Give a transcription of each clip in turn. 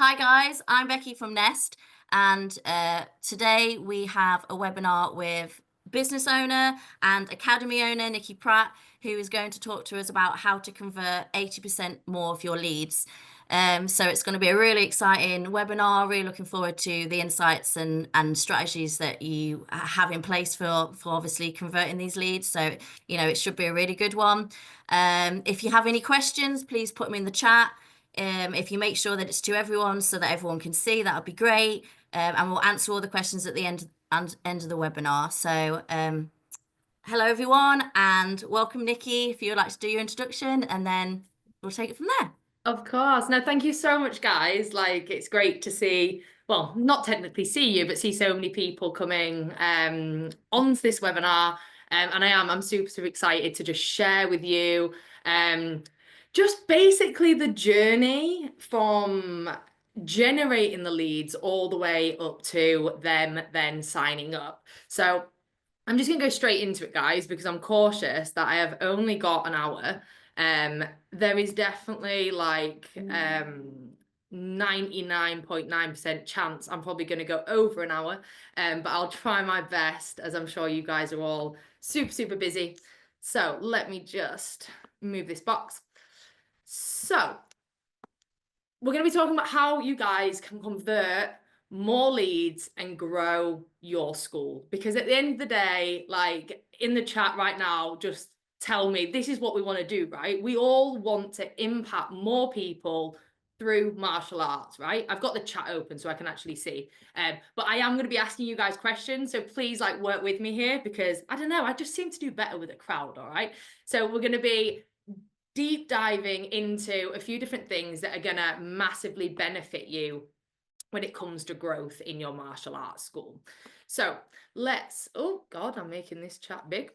Hi guys, I'm Becky from Nest, and today we have a webinar with business owner and academy owner Nicki Pratt, who is going to talk to us about how to convert 80% more of your leads. So it's going to be a really exciting webinar. Really looking forward to the insights and strategies that you have in place for obviously converting these leads. So it should be a really good one. If you have any questions, please put them in the chat. If you make sure that it's to everyone so that everyone can see, that would be great. And we'll answer all the questions at the end of the webinar. So hello everyone and welcome Nicki, if you would like to do your introduction and then we'll take it from there. Of course. No, thank you so much, guys. It's great to see, well, not technically see you, but see so many people coming onto this webinar. And I'm super, super excited to just share with you just basically the journey from generating the leads all the way up to them then signing up. So I'm just going to go straight into it, guys, because I'm cautious that I have only got an hour. There is definitely 99.9% chance I'm probably going to go over an hour, but I'll try my best, as I'm sure you guys are all super, super busy. So let me just move this box. So we're going to be talking about how you guys can convert more leads and grow your school. Because at the end of the day, in the chat right now, just tell me, this is what we want to do, right? We all want to impact more people through martial arts, right? I've got the chat open so I can actually see. But I am going to be asking you guys questions. So please work with me here because I don't know, I just seem to do better with a crowd, all right? So we're going to be deep diving into a few different things that are going to massively benefit you when it comes to growth in your martial arts school. So oh God, I'm making this chat big.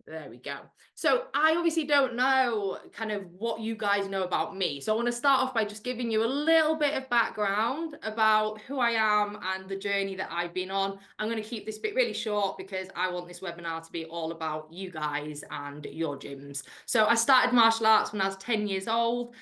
There we go. So I obviously don't know kind of what you guys know about me. So I want to start off by just giving you a little bit of background about who I am and the journey that I've been on. I'm going to keep this bit really short because I want this webinar to be all about you guys and your gyms. So I started martial arts when I was 10 years old.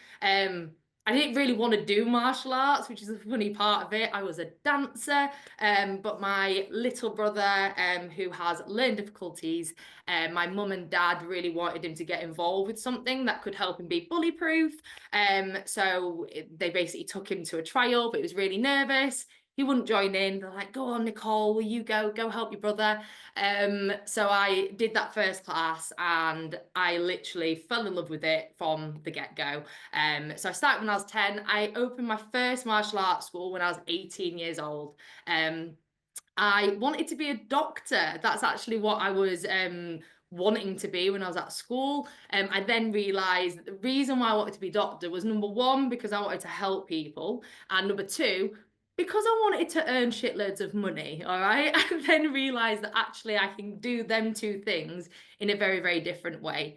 I didn't really want to do martial arts, which is a funny part of it. I was a dancer, but my little brother, who has learning difficulties, my mum and dad really wanted him to get involved with something that could help him be bully proof. So they basically took him to a trial, but he was really nervous. He wouldn't join in. They're like, go on, Nicole, will you go help your brother? So I did that first class and I literally fell in love with it from the get-go. So I started when I was 10. I opened my first martial arts school when I was 18 years old. I wanted to be a doctor. That's actually what I was wanting to be when I was at school. I then realised that the reason why I wanted to be a doctor was, number one, because I wanted to help people, and number two, because I wanted to earn shitloads of money, all right? I then realised that actually I can do them two things in a very, very different way.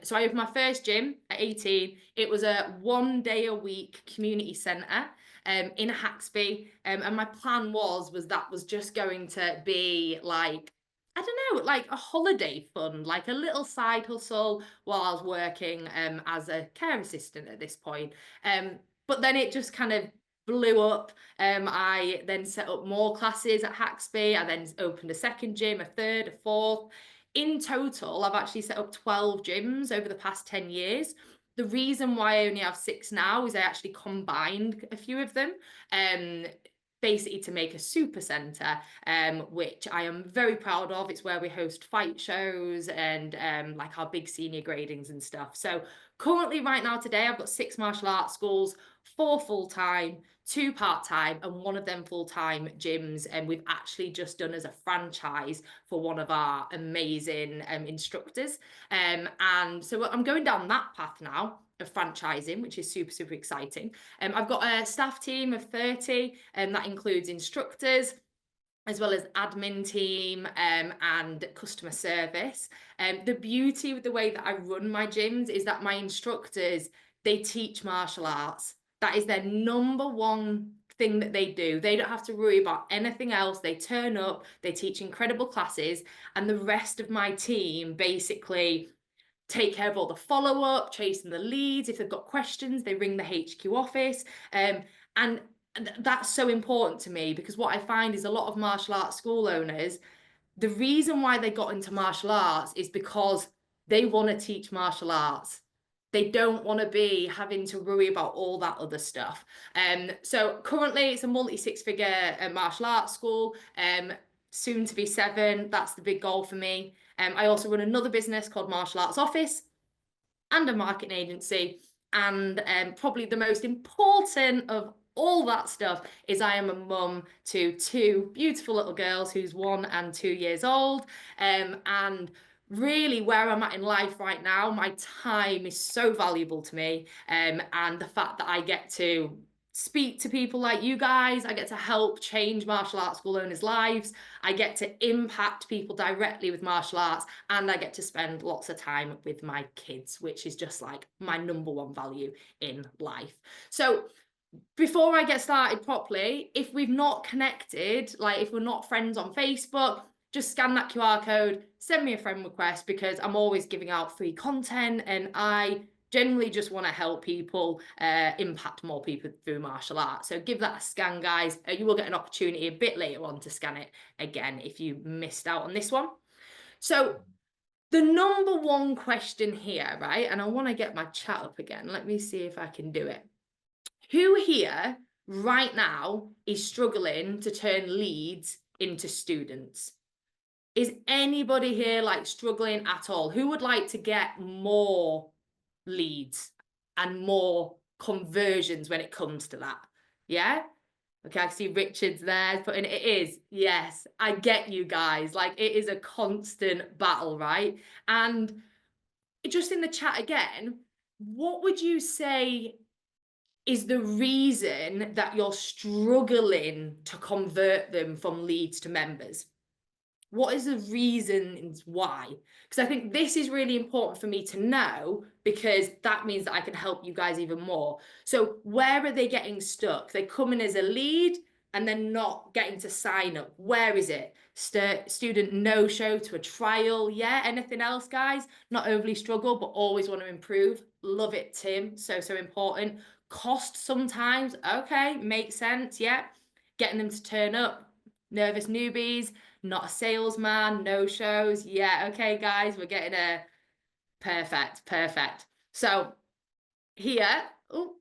So I opened my first gym at 18. It was a 1 day a week community centre in Haxby. And my plan was that was just going to be I don't know, a holiday fund, like a little side hustle while I was working as a care assistant at this point. But then it just kind of blew up. I then set up more classes at Haxby. I then opened a second gym, a third, a fourth. In total, I've actually set up 12 gyms over the past 10 years. The reason why I only have 6 now is I actually combined a few of them, basically to make a super centre, which I am very proud of. It's where we host fight shows and our big senior gradings and stuff. So currently right now today, I've got 6 martial arts schools, 4 full-time, 2 part-time, and 1 of them full-time gyms. And we've actually just done as a franchise for one of our amazing instructors. And so I'm going down that path now of franchising, which is super, super exciting. I've got a staff team of 30, and that includes instructors, as well as admin team and customer service. The beauty with the way that I run my gyms is that my instructors, they teach martial arts. That is their number one thing that they do. They don't have to worry about anything else. They turn up, they teach incredible classes, and the rest of my team basically take care of all the follow-up, chasing the leads. If they've got questions, they ring the HQ office. And that's so important to me, because what I find is a lot of martial arts school owners, the reason why they got into martial arts is because they want to teach martial arts. They don't want to be having to worry about all that other stuff. So currently it's a multi-six-figure martial arts school, soon to be 7. That's the big goal for me. I also run another business called Martial Arts Office and a marketing agency. And probably the most important of all that stuff is I am a mum to 2 beautiful little girls who's 1 and 2 years old. And really where I'm at in life right now, my time is so valuable to me. And the fact that I get to speak to people like you guys, I get to help change martial arts school owners' lives, I get to impact people directly with martial arts, and I get to spend lots of time with my kids, which is just like my #1 value in life. So before I get started properly, if we've not connected, like if we're not friends on Facebook, just scan that QR code, send me a friend request, because I'm always giving out free content, and I generally just want to help people impact more people through martial arts. So give that a scan, guys. You will get an opportunity a bit later on to scan it again if you missed out on this one. So the #1 question here, right? And I want to get my chat up again. Let me see if I can do it. Who here right now is struggling to turn leads into students? Is anybody here like struggling at all? Who would like to get more leads and more conversions when it comes to that? Yeah? Okay, I see Richard's there putting it is. Yes, I get you guys. Like, it is a constant battle, right? And just in the chat again, what would you say is the reason that you're struggling to convert them from leads to members? What is the reasons why? Because I think this is really important for me to know, because that means that I can help you guys even more. So where are they getting stuck? They come in as a lead and then not getting to sign up. Where is it? Student no-show to a trial. Yeah, anything else, guys? Not overly struggle, but always want to improve. Love it, Tim. So, so important. Cost sometimes. Okay, makes sense. Yeah. Getting them to turn up. Nervous newbies, not a salesman, no shows. Yeah, okay, guys, we're getting a perfect. So here, oh,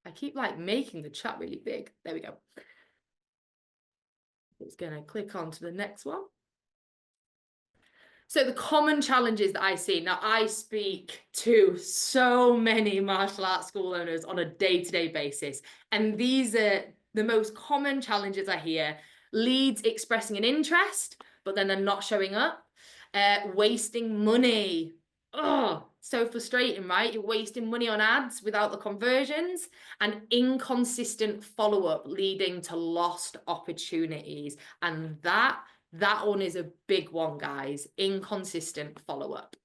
I keep like making the chat really big. There we go. It's gonna click on to the next one. So the common challenges that I see, now I speak to so many martial arts school owners on a day-to-day basis, and these are the most common challenges I hear. Leads expressing an interest, but then they're not showing up. Wasting money. Oh, so frustrating, right? You're wasting money on ads without the conversions, and inconsistent follow-up leading to lost opportunities. And that one is a big one, guys. Inconsistent follow-up.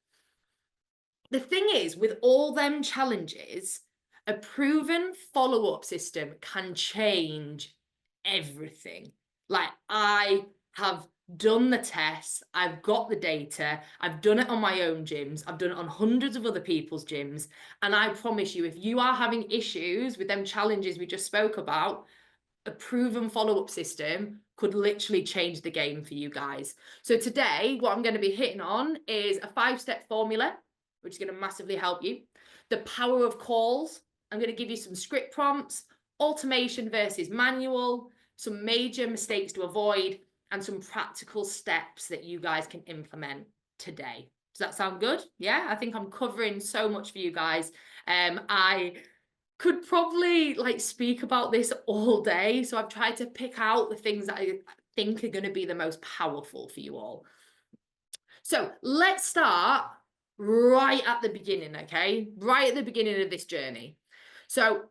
The thing is, with all them challenges, a proven follow-up system can change everything. Like, I have done the tests, I've got the data, I've done it on my own gyms, I've done it on hundreds of other people's gyms, and I promise you, if you are having issues with them challenges we just spoke about, a proven follow-up system could literally change the game for you guys. So today, what I'm going to be hitting on is a 5-step formula, which is going to massively help you. The power of calls. I'm going to give you some script prompts, automation versus manual, some major mistakes to avoid, and some practical steps that you guys can implement today. Does that sound good? Yeah, I think I'm covering so much for you guys. I could probably like speak about this all day. So I've tried to pick out the things that I think are going to be the most powerful for you all. So let's start right at the beginning, okay? Right at the beginning of this journey. So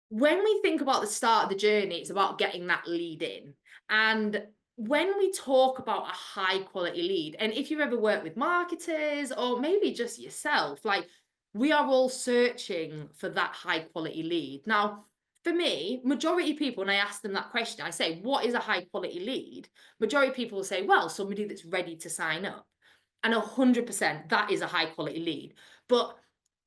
when we think about the start of the journey, it's about getting that lead in. And when we talk about a high quality lead, and if you've ever worked with marketers or maybe just yourself, like, we are all searching for that high quality lead. Now, for me, majority of people, when I ask them that question, I say, what is a high quality lead? Majority of people will say, well, somebody that's ready to sign up. And 100%, that is a high quality lead. But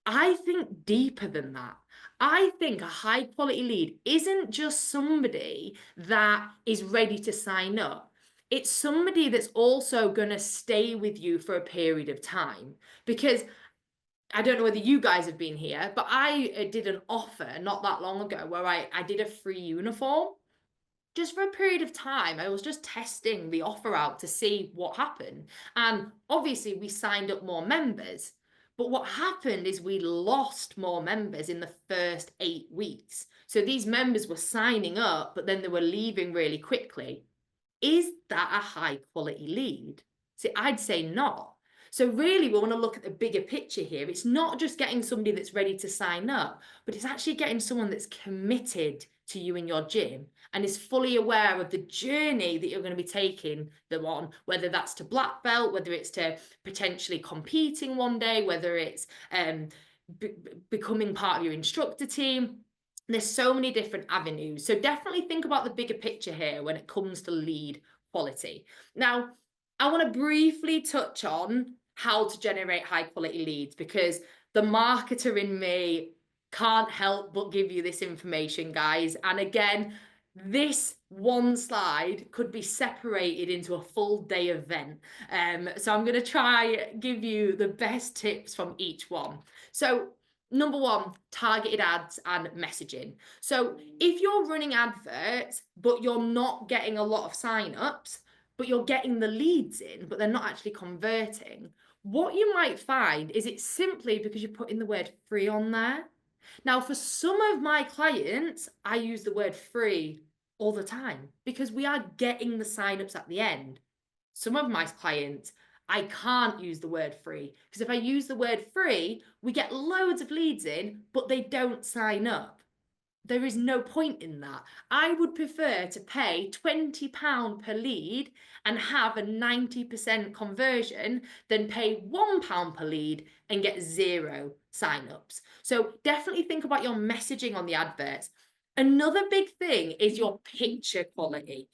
I think deeper than that. I think a high quality lead isn't just somebody that is ready to sign up. It's somebody that's also going to stay with you for a period of time. Because I don't know whether you guys have been here, but I did an offer not that long ago where I did a free uniform just for a period of time. I was just testing the offer out to see what happened. And obviously, we signed up more members. But what happened is we lost more members in the first 8 weeks. So these members were signing up, but then they were leaving really quickly. Is that a high quality lead? See, I'd say not. So really, we want to look at the bigger picture here. It's not just getting somebody that's ready to sign up, but it's actually getting someone that's committed to you in your gym and is fully aware of the journey that you're going to be taking them on, whether that's to black belt, whether it's to potentially competing one day, whether it's becoming part of your instructor team. There's so many different avenues. So definitely think about the bigger picture here when it comes to lead quality. Now, I want to briefly touch on how to generate high quality leads, because the marketer in me can't help but give you this information, guys. And again, this one slide could be separated into a full day event. So I'm going to try give you the best tips from each one. So number one, targeted ads and messaging. So if you're running adverts, but you're not getting a lot of signups, but you're getting the leads in, but they're not actually converting, what you might find is it's simply because you're putting the word free on there. Now, for some of my clients, I use the word free all the time because we are getting the signups at the end. Some of my clients, I can't use the word free because if I use the word free, we get loads of leads in, but they don't sign up. There is no point in that. I would prefer to pay £20 per lead and have a 90% conversion than pay £1 per lead and get 0 signups. So definitely think about your messaging on the adverts. Another big thing is your picture quality.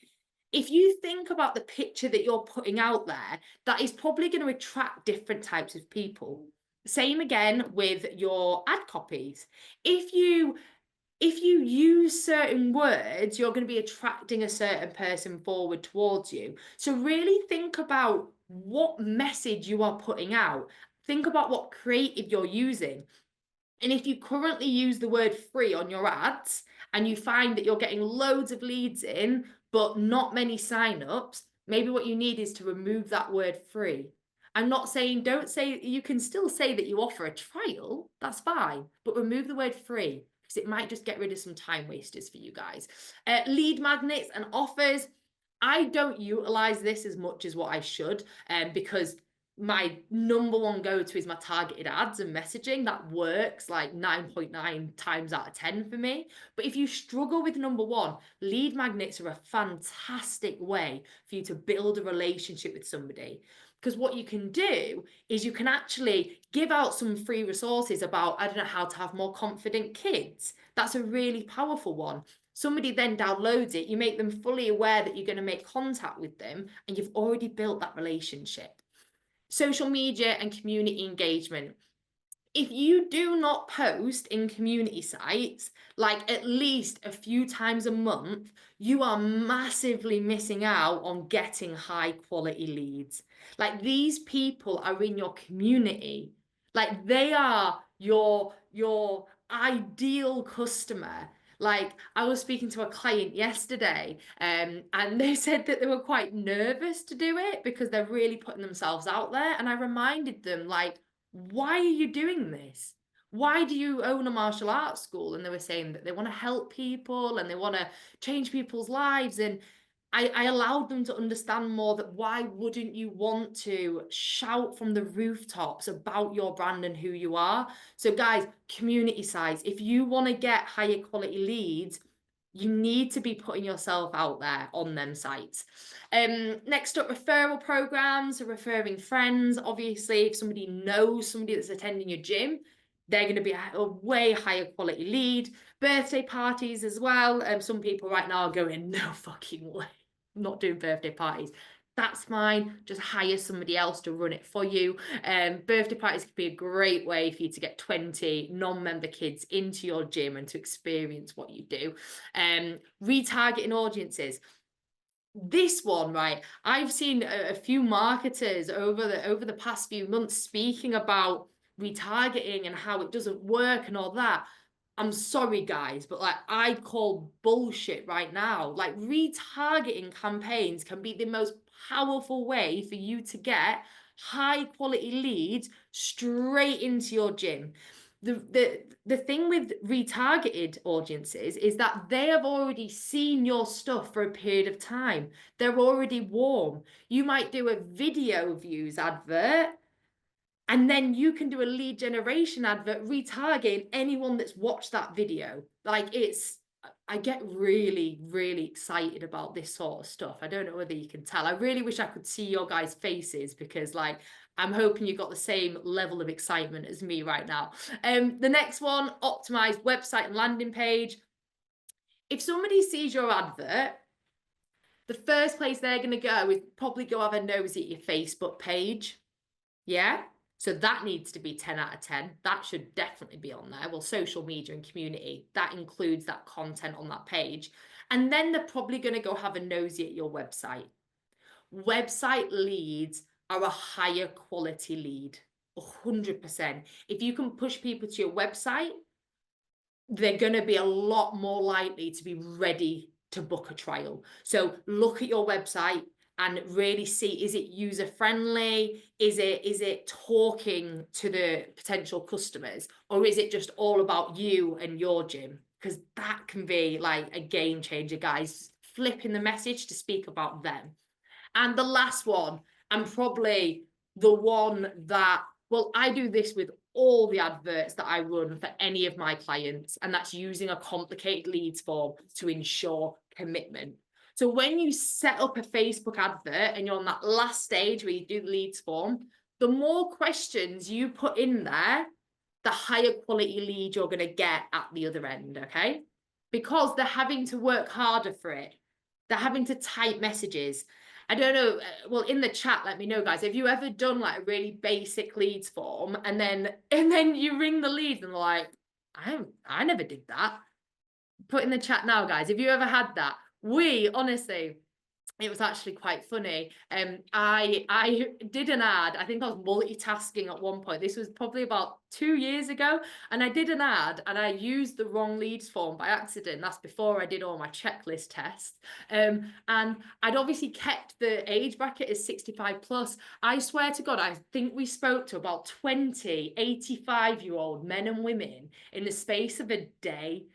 If you think about the picture that you're putting out there, that is probably going to attract different types of people. Same again with your ad copies. If you use certain words, you're going to be attracting a certain person forward towards you. So really think about what message you are putting out. Think about what creative you're using. And if you currently use the word free on your ads and you find that you're getting loads of leads in, but not many signups, maybe what you need is to remove that word free. I'm not saying, don't say, you can still say that you offer a trial, that's fine, but remove the word free because it might just get rid of some time wasters for you guys. Lead magnets and offers. I don't utilize this as much as what I should because my number one go-to is my targeted ads and messaging. That works like 9.9 times out of 10 for me. But if you struggle with number one, lead magnets are a fantastic way for you to build a relationship with somebody. Because what you can do is you can actually give out some free resources about, I don't know, how to have more confident kids. That's a really powerful one. Somebody then downloads it, you make them fully aware that you're going to make contact with them, and you've already built that relationship. Social media and community engagement. If you do not post in community sites, like at least a few times a month, you are massively missing out on getting high quality leads. Like these people are in your community. Like they are your ideal customer. Like I was speaking to a client yesterday, and they said that they were quite nervous to do it because they're really putting themselves out there. And I reminded them, like, why are you doing this? Why do you own a martial arts school? And they were saying that they want to help people and they want to change people's lives. And I allowed them to understand more that why wouldn't you want to shout from the rooftops about your brand and who you are? So guys, community sites, if you want to get higher quality leads, you need to be putting yourself out there on them sites. Next up, referral programs, referring friends. Obviously, if somebody knows somebody that's attending your gym, they're going to be a way higher quality lead. Birthday parties as well. Some people right now are going, no fucking way. I'm not doing birthday parties. that's fine. Just hire somebody else to run it for you. Birthday parties could be a great way for you to get 20 non-member kids into your gym and to experience what you do. Retargeting audiences. This one, right? I've seen a few marketers over the past few months speaking about retargeting and how it doesn't work and all that. I'm sorry, guys, but like I call bullshit right now. Like retargeting campaigns can be the most powerful way for you to get high quality leads straight into your gym. The thing with retargeted audiences is that they have already seen your stuff for a period of time. They're already warm. You might do a video views advert, and then you can do a lead generation advert retargeting anyone that's watched that video. Like I get really, really excited about this sort of stuff. I don't know whether you can tell. I really wish I could see your guys' faces because like I'm hoping you got the same level of excitement as me right now. The next one, optimized website and landing page. If somebody sees your advert, the first place they're going to go is probably go have a nosy at your Facebook page. Yeah. So that needs to be 10 out of 10. That should definitely be on there. Well, social media and community, that includes that content on that page. And then they're probably going to go have a nosy at your website. Website leads are a higher quality lead, 100%. If you can push people to your website, they're going to be a lot more likely to be ready to book a trial. So look at your website and really see, is it user friendly? Is it talking to the potential customers, or is it just all about you and your gym? Because that can be like a game changer, guys. Flipping the message to speak about them. And the last one, and probably the one that, well, I do this with all the adverts that I run for any of my clients, and that's using a complicated leads form to ensure commitment. So when you set up a Facebook advert and you're on that last stage where you do the leads form, the more questions you put in there, the higher quality lead you're going to get at the other end, okay? Because they're having to work harder for it. They're having to type messages. I don't know. Well, in the chat, let me know, guys. Have you ever done like a really basic leads form and then you ring the lead and they're like, I never did that. Put in the chat now, guys. Have you ever had that? We honestly, it was actually quite funny. I did an ad. I think I was multitasking at one point. This was probably about 2 years ago. And I did an ad and I used the wrong leads form by accident. That's before I did all my checklist tests. And I'd obviously kept the age bracket as 65 plus. I swear to God, I think we spoke to about 20 85-year-old men and women in the space of a day.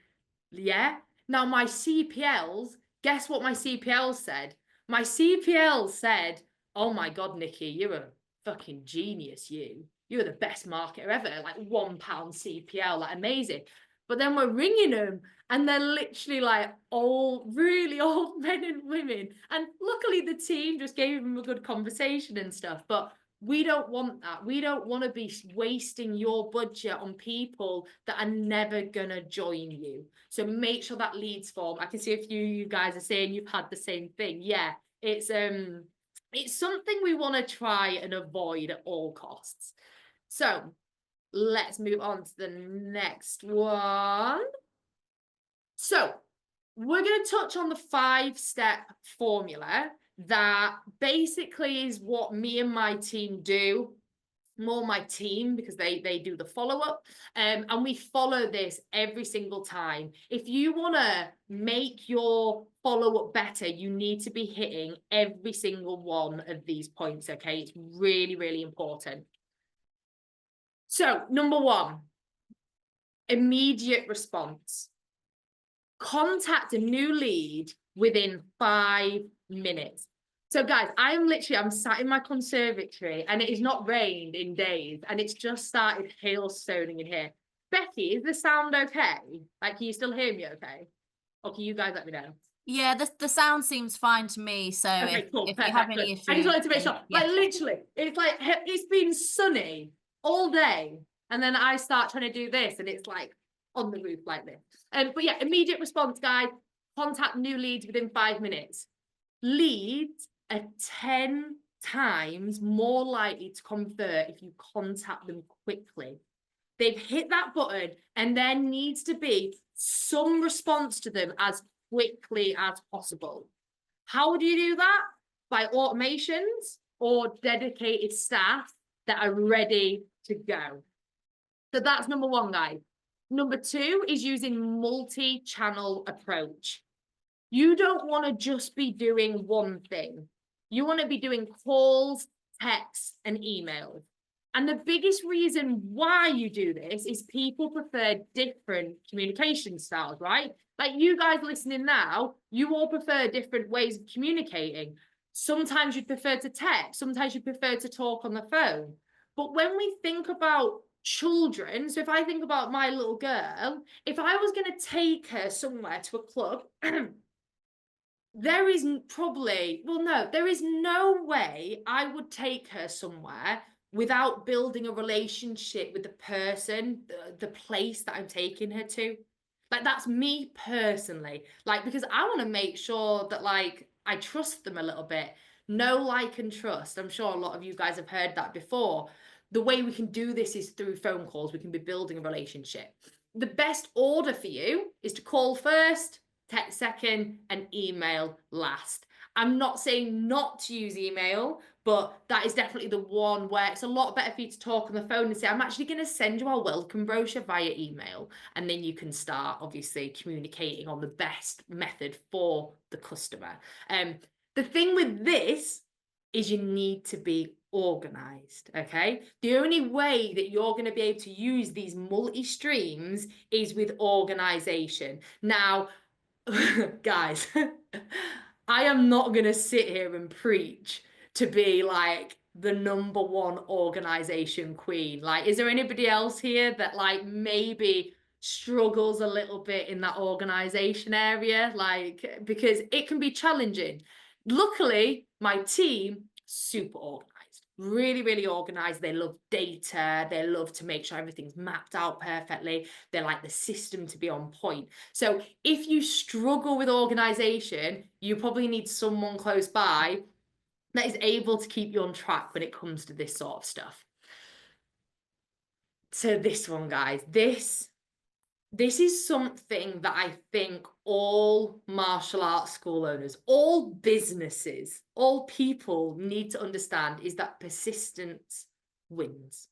Yeah. Now my CPLs, guess what my CPL said? My CPL said, oh my God, Nicki, you're a fucking genius, you. You're the best marketer ever, like £1 CPL, like amazing. But then we're ringing them and they're literally like old, really old men and women. And luckily the team just gave them a good conversation and stuff. But we don't want that. We don't want to be wasting your budget on people that are never going to join you. So make sure that leads form. I can see a few of you guys are saying you've had the same thing. Yeah, it's something we want to try and avoid at all costs. So let's move on to the next one. So we're going to touch on the 5-step formula that basically is what me and my team do. More my team because they do the follow-up, and we follow this every single time. If you want to make your follow-up better, you need to be hitting every single one of these points, okay? It's really, really important. So number 1, immediate response. Contact a new lead within 5 minutes. So guys, I'm sat in my conservatory and it has not rained in days and it's just started hailstoning in here. Becky, is the sound okay? Like, can you still hear me okay? Or can you guys let me know? Yeah, the sound seems fine to me. So Okay, cool, if you perfect. have any issues, I just wanted to make sure, yeah. like literally, it's been sunny all day. And then I start trying to do this and it's like on the roof like this. But yeah, immediate response, guys. Contact new leads within 5 minutes. Leads are 10 times more likely to convert if you contact them quickly. They've hit that button and there needs to be some response to them as quickly as possible. How do you do that? By automations or dedicated staff that are ready to go. So that's number one, guys. Number two is using multi-channel approach. You don't want to just be doing one thing. You want to be doing calls, texts, and emails. And the biggest reason why you do this is people prefer different communication styles, right? Like you guys listening now, you all prefer different ways of communicating. Sometimes you prefer to text, sometimes you prefer to talk on the phone. But when we think about children, so if I think about my little girl, if I was going to take her somewhere to a club, there is probably, well, no, there is no way I would take her somewhere without building a relationship with the person, the place that I'm taking her to. Like, that's me personally. Like, because I want to make sure that, like, I trust them a little bit. Know, like, and trust. I'm sure a lot of you guys have heard that before. The way we can do this is through phone calls. We can be building a relationship. The best order for you is to call first, text second, and email last. I'm not saying not to use email, but that is definitely the one where it's a lot better for you to talk on the phone and say, I'm actually going to send you our welcome brochure via email. And then you can start, obviously, communicating on the best method for the customer. The thing with this is you need to be organized, okay? The only way that you're going to be able to use these multi-streams is with organization. Now, guys, I am not going to sit here and preach to be like the number one organization queen. Like, is there anybody else here that like maybe struggles a little bit in that organization area? Like, because it can be challenging. Luckily, my team, super organized. Really, really organized. They love data. They love to make sure everything's mapped out perfectly. They like the system to be on point. So if you struggle with organization, you probably need someone close by that is able to keep you on track when it comes to this sort of stuff. So this one, guys, this is something that I think all martial arts school owners, all businesses, all people need to understand is that persistence wins.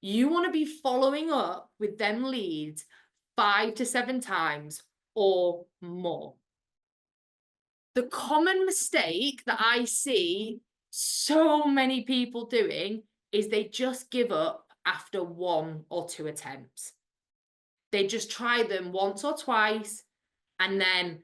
You want to be following up with them leads 5 to 7 times or more. The common mistake that I see so many people doing is they just give up after 1 or 2 attempts. They just try them once or twice, and then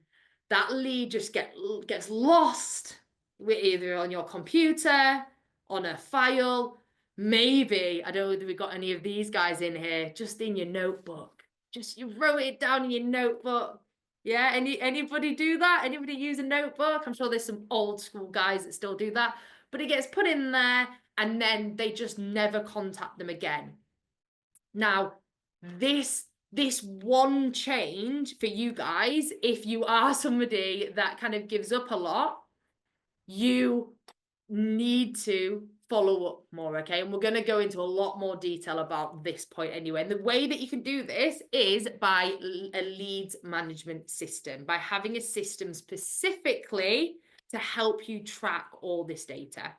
that lead just gets lost either on your computer, on a file, maybe, I don't know if we've got any of these guys in here, just in your notebook. Just you wrote it down in your notebook. Yeah, anybody do that? Anybody use a notebook? I'm sure there's some old school guys that still do that, but it gets put in there and then they just never contact them again. Now, this one change for you guys, if you are somebody that kind of gives up a lot, you need to follow up more, okay? And we're going to go into a lot more detail about this point anyway. And the way that you can do this is by a leads management system, by having a system specifically to help you track all this data.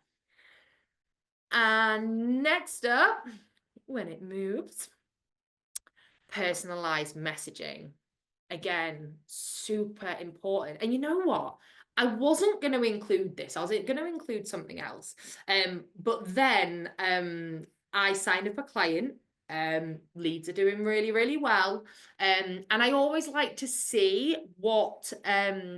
And next up, when it moves, personalized messaging. Again, super important. And you know what? I wasn't going to include this. I was going to include something else. But then I signed up a client. Leads are doing really, really well. And I always like to see what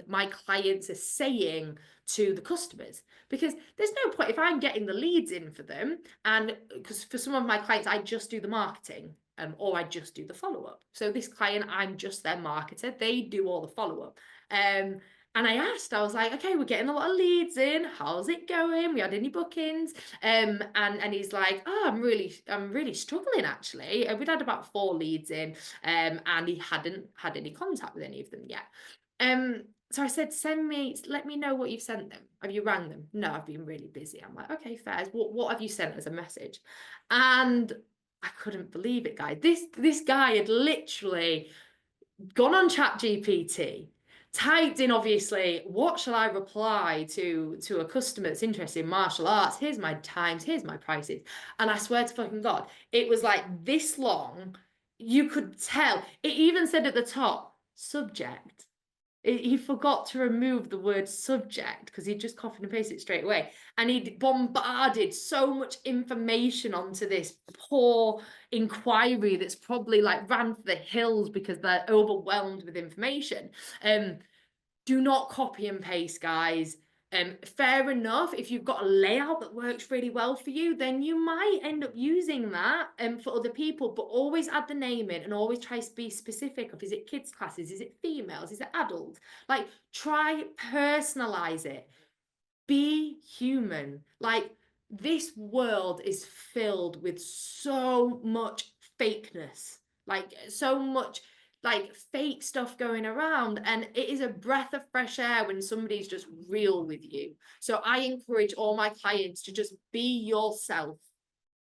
my clients are saying to the customers, because there's no point if I'm getting the leads in for them, and because for some of my clients, I just do the marketing. Or I just do the follow-up. So this client, I'm just their marketer. They do all the follow-up. And I asked, I was like, okay, we're getting a lot of leads in. How's it going? We had any bookings? And he's like, oh, I'm really struggling actually. We'd had about 4 leads in, and he hadn't had any contact with any of them yet. So I said, let me know what you've sent them. Have you rang them? No, I've been really busy. I'm like, okay, fair. What have you sent as a message? And I couldn't believe it, guys. This guy had literally gone on ChatGPT, typed in, obviously, what shall I reply to a customer that's interested in martial arts? Here's my times, here's my prices. And I swear to fucking God, it was like this long. You could tell. It even said at the top, subject. He forgot to remove the word subject because he just copied and pasted it straight away. And he'd bombarded so much information onto this poor inquiry that's probably like ran for the hills because they're overwhelmed with information. Do not copy and paste, guys. Fair enough, if you've got a layout that works really well for you, then you might end up using that for other people, but always add the name in and always try to be specific of, is it kids classes, is it females, is it adults? Like, try personalize it. Be human. Like, this world is filled with so much fakeness, like so much like fake stuff going around, and it is a breath of fresh air when somebody's just real with you. So I encourage all my clients to just be yourself.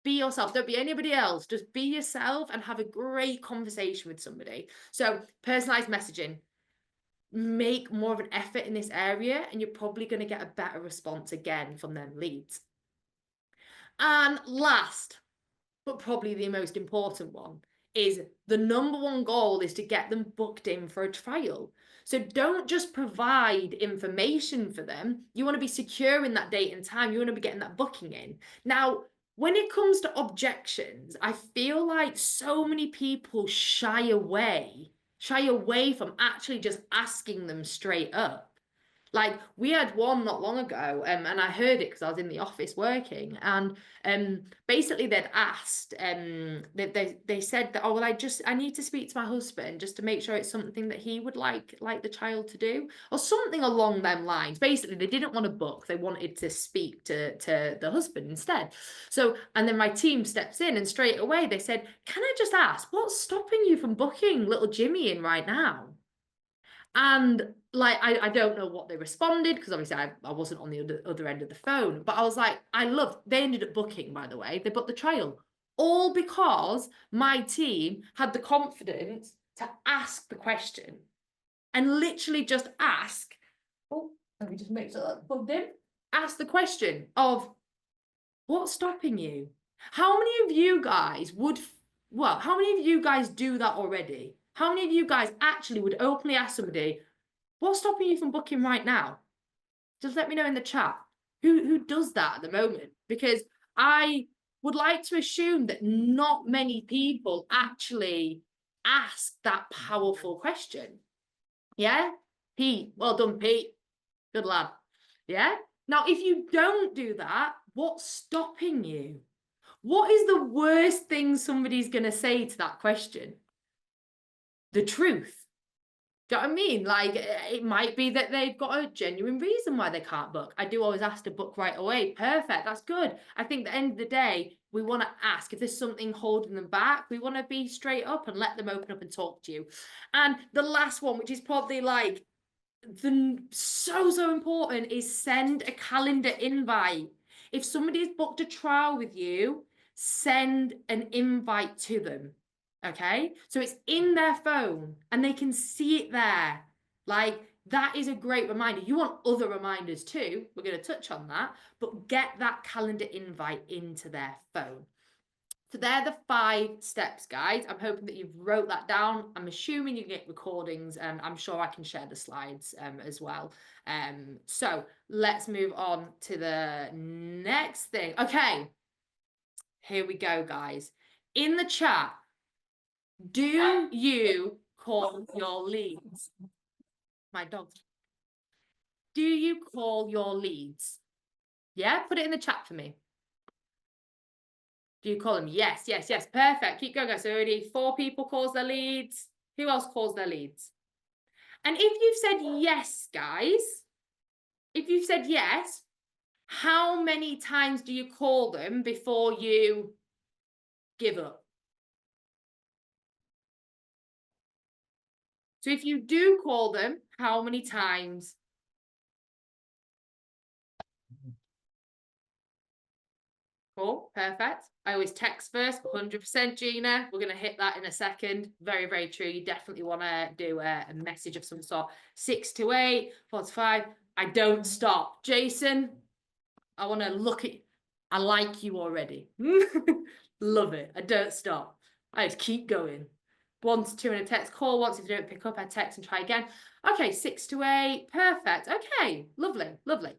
Be yourself. Don't be anybody else. Just be yourself and have a great conversation with somebody. So personalized messaging, make more of an effort in this area and you're probably going to get a better response again from them leads. And last, but probably the most important one, is the number one goal is to get them booked in for a trial. So don't just provide information for them. You want to be secure in that date and time. You want to be getting that booking in. Now, when it comes to objections, I feel like so many people shy away from actually just asking them straight up. Like, we had one not long ago, and I heard it because I was in the office working, and basically they'd asked, they said that, oh well, I need to speak to my husband just to make sure it's something that he would like the child to do, or something along them lines. Basically, they didn't want to book; they wanted to speak to the husband instead. So, and then my team steps in, and straight away they said, "Can I just ask, what's stopping you from booking little Jimmy in right now?" And like, I don't know what they responded because obviously I wasn't on the other end of the phone, but I was like, they ended up booking, by the way, they booked the trial, all because my team had the confidence to ask the question and literally just ask, oh, let me just make sure that's plugged in, ask the question of, what's stopping you? How many of you guys how many of you guys do that already? How many of you guys actually would openly ask somebody, what's stopping you from booking right now? Just let me know in the chat. Who does that at the moment? Because I would like to assume that not many people actually ask that powerful question. Yeah? Pete, well done, Pete. Good lad. Yeah? Now, if you don't do that, what's stopping you? What is the worst thing somebody's going to say to that question? The truth. Do you know what I mean? Like, it might be that they've got a genuine reason why they can't book. I do always ask to book right away. Perfect. That's good. I think at the end of the day, we want to ask if there's something holding them back. We want to be straight up and let them open up and talk to you. And the last one, which is probably like so important, is send a calendar invite. If somebody's booked a trial with you, send an invite to them. Okay, so it's in their phone and they can see it there. Like, that is a great reminder. You want other reminders too. We're going to touch on that, but get that calendar invite into their phone. So they're the 5 steps, guys. I'm hoping that you've wrote that down. I'm assuming you can get recordings, and I'm sure I can share the slides as well. So let's move on to the next thing. Okay, here we go, guys. In the chat, do you call your leads? My dog. Do you call your leads? Yeah, put it in the chat for me. Do you call them? Yes, yes, yes. Perfect. Keep going, guys. So already 4 people calls their leads. Who else calls their leads? And if you've said yes, guys, if you've said yes, how many times do you call them before you give up? So if you do call them, how many times? Cool, perfect. I always text first, 100%, Gina. We're going to hit that in a second. Very, very true. You definitely want to do a message of some sort. 6 to 8, 4 to 5. I don't stop. Jason, I want to look at you. I like you already. Love it. I don't stop. I just keep going. 1 to 2 in a text call. Once if you don't pick up, I text and try again. Okay, 6 to 8. Perfect. Okay, lovely, lovely.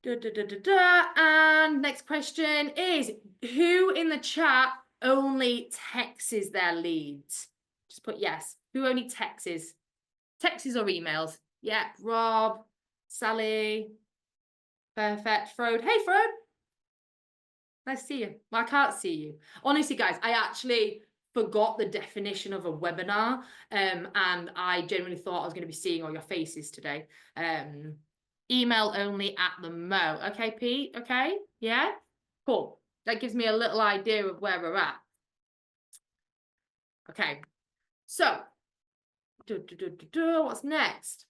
And next question is, who in the chat only texts their leads? Just put yes. Who only texts? Texts or emails? Yeah, Rob, Sally. Perfect. Frode. Hey, Frode. Nice to see you. Well, I can't see you. Honestly, guys, I actually forgot the definition of a webinar. And I genuinely thought I was going to be seeing all your faces today. Email only at the mo. Okay, Pete? Okay? Yeah? Cool. That gives me a little idea of where we're at. Okay. So, what's next?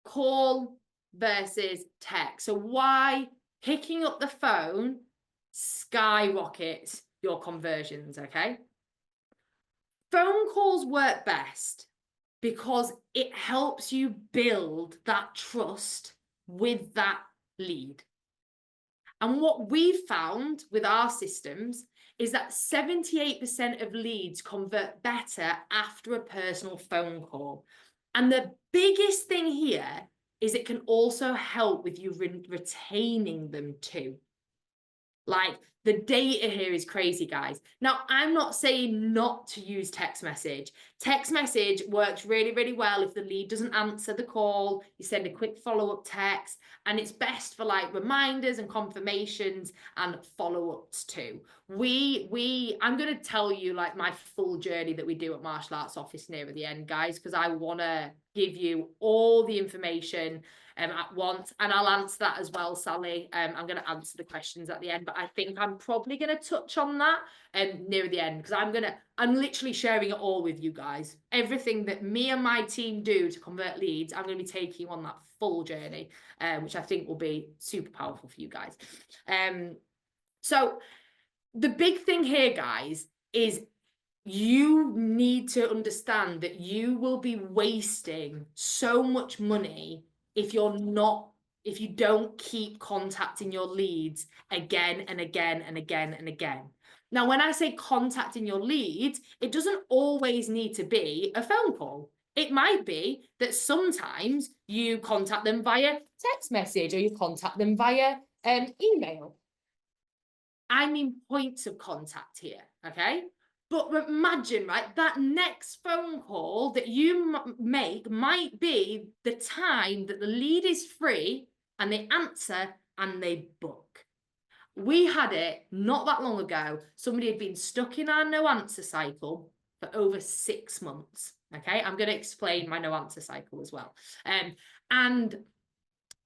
Call versus text. So why picking up the phone skyrockets your conversions, okay? Phone calls work best because it helps you build that trust with that lead. And what we've found with our systems is that 78% of leads convert better after a personal phone call. And the biggest thing here is it can also help with you retaining them too. Like, the data here is crazy, guys. Now, I'm not saying not to use text message. Text message works really, really well if the lead doesn't answer the call. You send a quick follow-up text, and it's best for like reminders and confirmations and follow-ups too. I'm going to tell you like my full journey that we do at Martial Arts Office near the end, guys, because I want to give you all the information at once, and I'll answer that as well, Sally. I'm going to answer the questions at the end, but I think I'm probably going to touch on that near the end, because I'm literally sharing it all with you guys. Everything that me and my team do to convert leads, I'm going to be taking you on that full journey, which I think will be super powerful for you guys. So the big thing here, guys, is you need to understand that you will be wasting so much money if you don't keep contacting your leads again and again and again and again. Now, when I say contacting your leads, it doesn't always need to be a phone call. It might be that sometimes you contact them via text message or you contact them via email. I mean points of contact here, okay? But imagine, right, that next phone call that you make might be the time that the lead is free and they answer and they book. We had it not that long ago. Somebody had been stuck in our no answer cycle for over 6 months. Okay, I'm going to explain my no answer cycle as well. And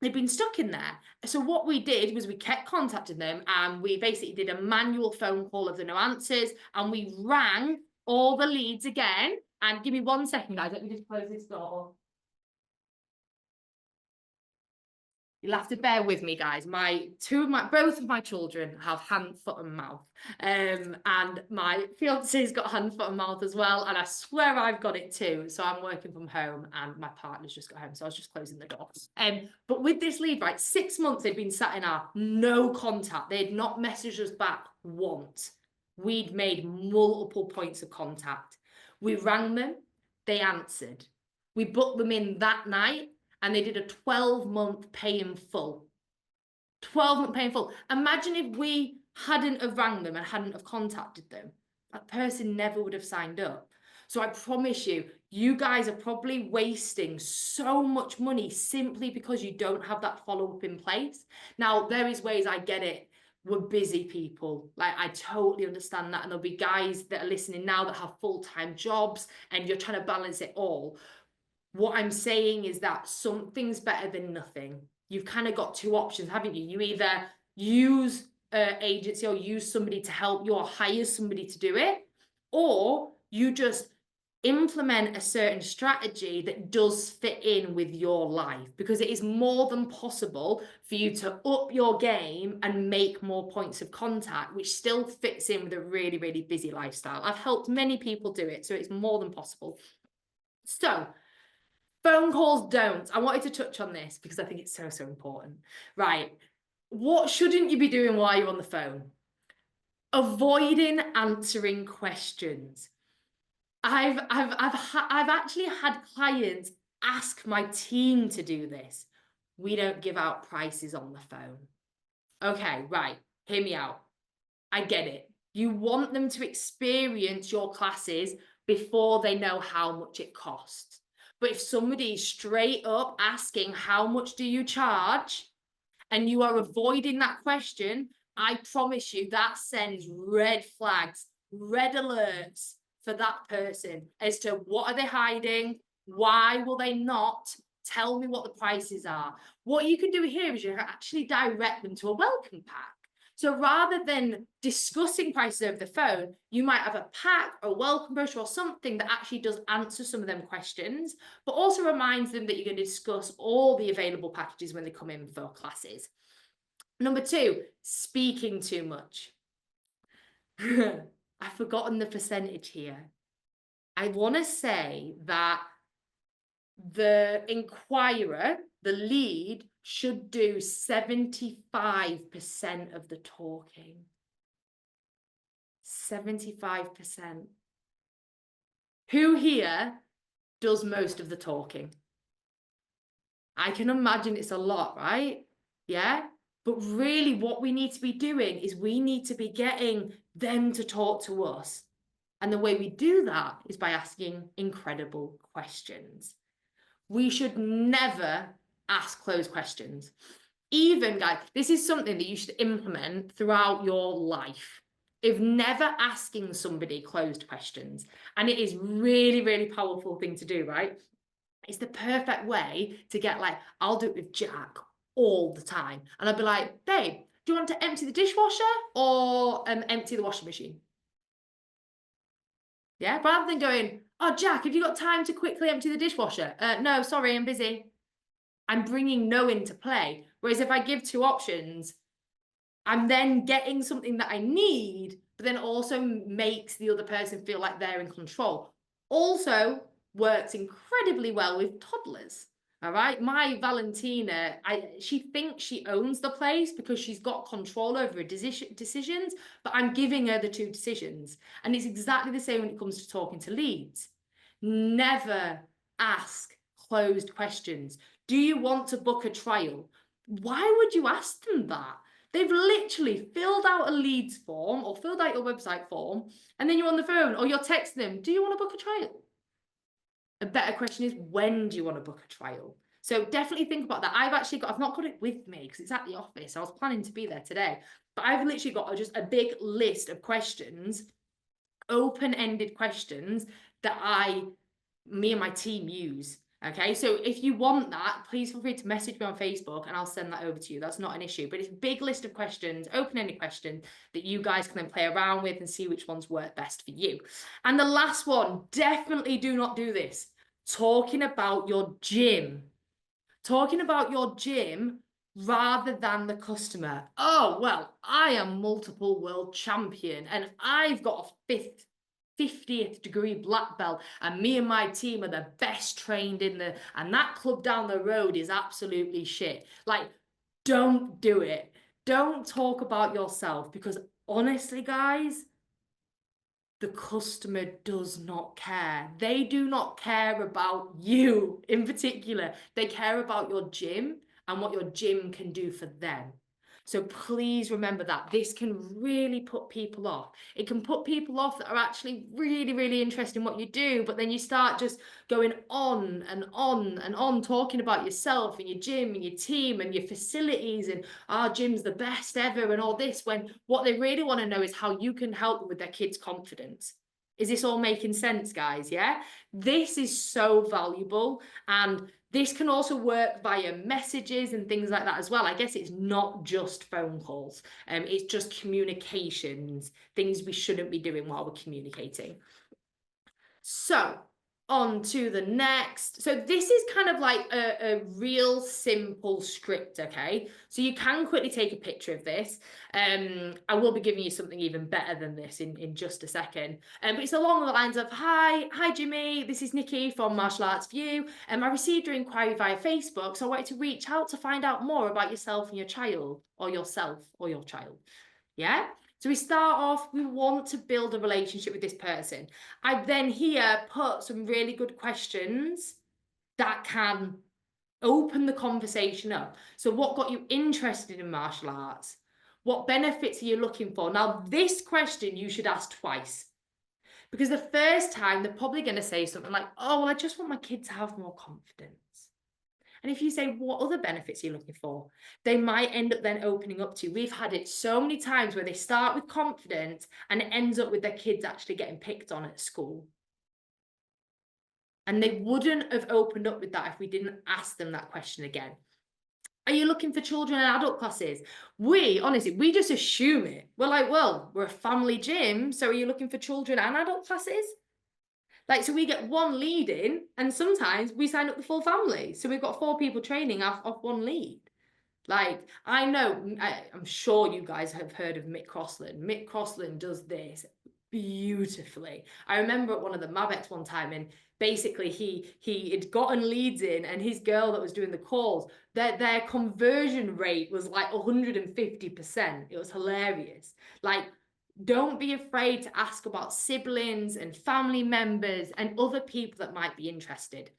they'd been stuck in there. So what we did was we kept contacting them, and we basically did a manual phone call of the no answers, and we rang all the leads again. And give me 1 second, guys. Let me just close this door. You'll have to bear with me, guys. Both of my children have hand, foot, and mouth. And my fiance's got hand, foot, and mouth as well. And I swear I've got it too. So I'm working from home and my partner's just got home. So I was just closing the door. But with this lead, right, 6 months they'd been sat in our no contact. They'd not messaged us back once. We'd made multiple points of contact. We rang them, they answered. We booked them in that night, and they did a 12-month pay in full. 12-month pay in full. Imagine if we hadn't have rang them and hadn't have contacted them. That person never would have signed up. So I promise you, you guys are probably wasting so much money simply because you don't have that follow-up in place. Now, there is ways, I get it. We're busy people. Like, I totally understand that. And there'll be guys that are listening now that have full-time jobs and you're trying to balance it all. What I'm saying is that something's better than nothing. You've kind of got 2 options, haven't you? You either use an agency or use somebody to help you or hire somebody to do it, or you just implement a certain strategy that does fit in with your life, because it is more than possible for you to up your game and make more points of contact, which still fits in with a really, really busy lifestyle. I've helped many people do it, so it's more than possible. So phone calls don't. I wanted to touch on this because I think it's so, so important. Right. What shouldn't you be doing while you're on the phone? Avoiding answering questions. I've actually had clients ask my team to do this. We don't give out prices on the phone. Okay, right. Hear me out. I get it. You want them to experience your classes before they know how much it costs. But if somebody is straight up asking, how much do you charge? And you are avoiding that question, I promise you that sends red flags, red alerts for that person as to what are they hiding? Why will they not tell me what the prices are? What you can do here is you actually direct them to a welcome pack. So rather than discussing prices over the phone, you might have a pack or a welcome brochure or something that actually does answer some of them questions, but also reminds them that you're going to discuss all the available packages when they come in for classes. Number 2, speaking too much. I've forgotten the percentage here. I want to say that the inquirer, the lead, should do 75% of the talking. 75%. Who here does most of the talking? I can imagine it's a lot, right? Yeah? But really what we need to be doing is we need to be getting them to talk to us. And the way we do that is by asking incredible questions. We should never ask closed questions. Even, guys, this is something that you should implement throughout your life. If never asking somebody closed questions, and it is really, really powerful thing to do, right? It's the perfect way to get, like, I'll do it with Jack all the time. And I'll be like, babe, do you want to empty the dishwasher or empty the washing machine? Yeah, rather than going, oh, Jack, have you got time to quickly empty the dishwasher? No, sorry, I'm busy. I'm bringing no into play. Whereas if I give 2 options, I'm then getting something that I need, but then also makes the other person feel like they're in control. Also works incredibly well with toddlers. All right. My Valentina, she thinks she owns the place because she's got control over her decisions, but I'm giving her the 2 decisions. And it's exactly the same when it comes to talking to leads. Never ask closed questions. Do you want to book a trial? Why would you ask them that? They've literally filled out a leads form or filled out your website form, and then you're on the phone or you're texting them, do you want to book a trial? A better question is, when do you want to book a trial? So definitely think about that. I've not got it with me because it's at the office. I was planning to be there today, but I've literally got just a big list of questions, open-ended questions that me and my team use. Okay, so if you want that, please feel free to message me on Facebook and I'll send that over to you. That's not an issue, but it's a big list of questions, open-ended questions that you guys can then play around with and see which ones work best for you. And the last one, definitely do not do this. Talking about your gym. Talking about your gym rather than the customer. Oh, well, I am multiple world champion and I've got a 50th degree black belt and me and my team are the best trained and that club down the road is absolutely shit. Like, don't do it. Don't talk about yourself, because honestly, guys, the customer does not care. They do not care about you in particular. They care about your gym and what your gym can do for them. So please remember that. This can really put people off. It can put people off that are actually really, really interested in what you do, but then you start just going on and on and on, talking about yourself and your gym and your team and your facilities and our gym's the best ever and all this, when what they really want to know is how you can help them with their kids' confidence. Is this all making sense, guys? Yeah, this is so valuable, and this can also work via messages and things like that as well. I guess it's not just phone calls. It's just communications, things we shouldn't be doing while we're communicating. So On to the next. So this is kind of like a real simple script, okay? So you can quickly take a picture of this. I will be giving you something even better than this in just a second. But it's along the lines of, hi Jimmy, this is Nikki from Martial Arts View. I received your inquiry via Facebook, so I wanted to reach out to find out more about yourself and your child, or yourself or your child. Yeah? So we start off, we want to build a relationship with this person. I then here put some really good questions that can open the conversation up. So what got you interested in martial arts? What benefits are you looking for? Now, this question you should ask twice. Because the first time they're probably going to say something like, oh, well, I just want my kid to have more confidence. And if you say, what other benefits are you looking for? They might end up then opening up to you. We've had it so many times where they start with confidence and it ends up with their kids actually getting picked on at school. And they wouldn't have opened up with that if we didn't ask them that question again. Are you looking for children and adult classes? Honestly, we just assume it. We're like, well, we're a family gym, so are you looking for children and adult classes? Like, so we get one lead in, and sometimes we sign up the full family. So we've got 4 people training off one lead. Like, I know, I'm sure you guys have heard of Mick Crossland. Mick Crossland does this beautifully. I remember at one of the Mavex one time, and basically he had gotten leads in, and his girl that was doing the calls, their conversion rate was like 150%. It was hilarious. Like, don't be afraid to ask about siblings and family members and other people that might be interested.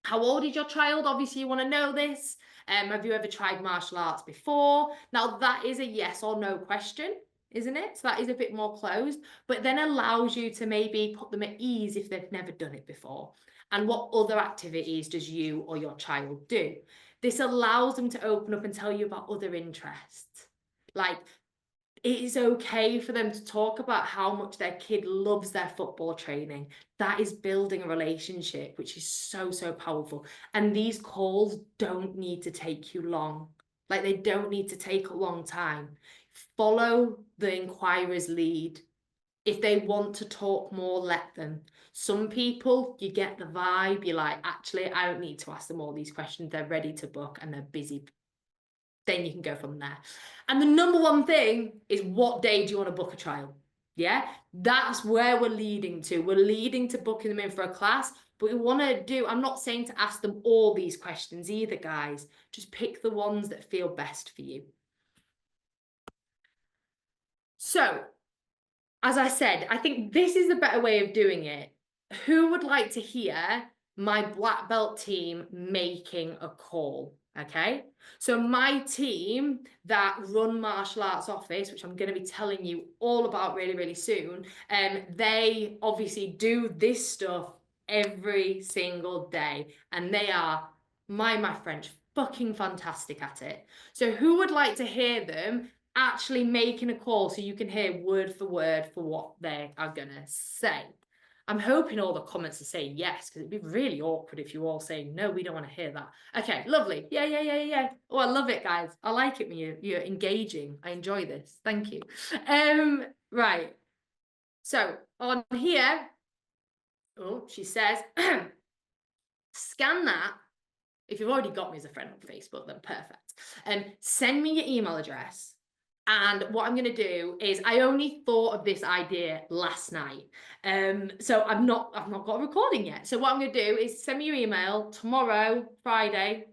How old is your child? Obviously, you want to know this. Have you ever tried martial arts before? Now, that is a yes or no question, isn't it? So that is a bit more closed, but then allows you to maybe put them at ease if they've never done it before. And what other activities does you or your child do? This allows them to open up and tell you about other interests. Like, it is okay for them to talk about how much their kid loves their football training. That is building a relationship, which is so, so powerful. And these calls don't need to take you long. Like, they don't need to take a long time. Follow the inquirer's lead. If they want to talk more, let them. Some people, you get the vibe, you're like, actually, I don't need to ask them all these questions. They're ready to book and they're busy. Then you can go from there. And the number one thing is, what day do you want to book a trial? Yeah, that's where we're leading to. We're leading to booking them in for a class, but we want to do, I'm not saying to ask them all these questions either, guys. Just pick the ones that feel best for you. So, as I said, I think this is the better way of doing it. Who would like to hear my black belt team making a call? Okay, so my team that run Martial Arts Office, which I'm going to be telling you all about really, really soon, they obviously do this stuff every single day, and they are, my French, fucking fantastic at it. So who would like to hear them actually making a call so you can hear word for what they are going to say? I'm hoping all the comments are saying yes, because it'd be really awkward if you all say, no, we don't want to hear that. Okay, lovely. Yeah. Oh, I love it, guys. I like it when you're engaging. I enjoy this. Thank you. Right. So on here, oh, she says, scan that. If you've already got me as a friend on Facebook, then perfect. Send me your email address. And what I'm going to do is, I only thought of this idea last night. So I've not got a recording yet. So what I'm going to do is send me your email tomorrow, Friday.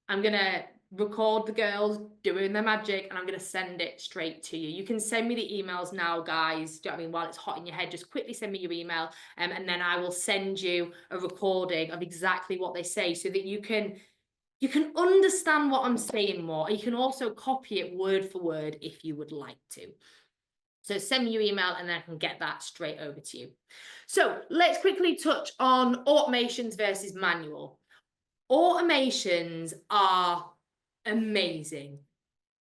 I'm going to record the girls doing their magic, and I'm going to send it straight to you. You can send me the emails now, guys. Do you know what I mean? While it's hot in your head, just quickly send me your email, and then I will send you a recording of exactly what they say, so that you can understand what I'm saying more. You can also copy it word for word if you would like to. So send me your email and then I can get that straight over to you. So let's quickly touch on automations versus manual. Automations are amazing,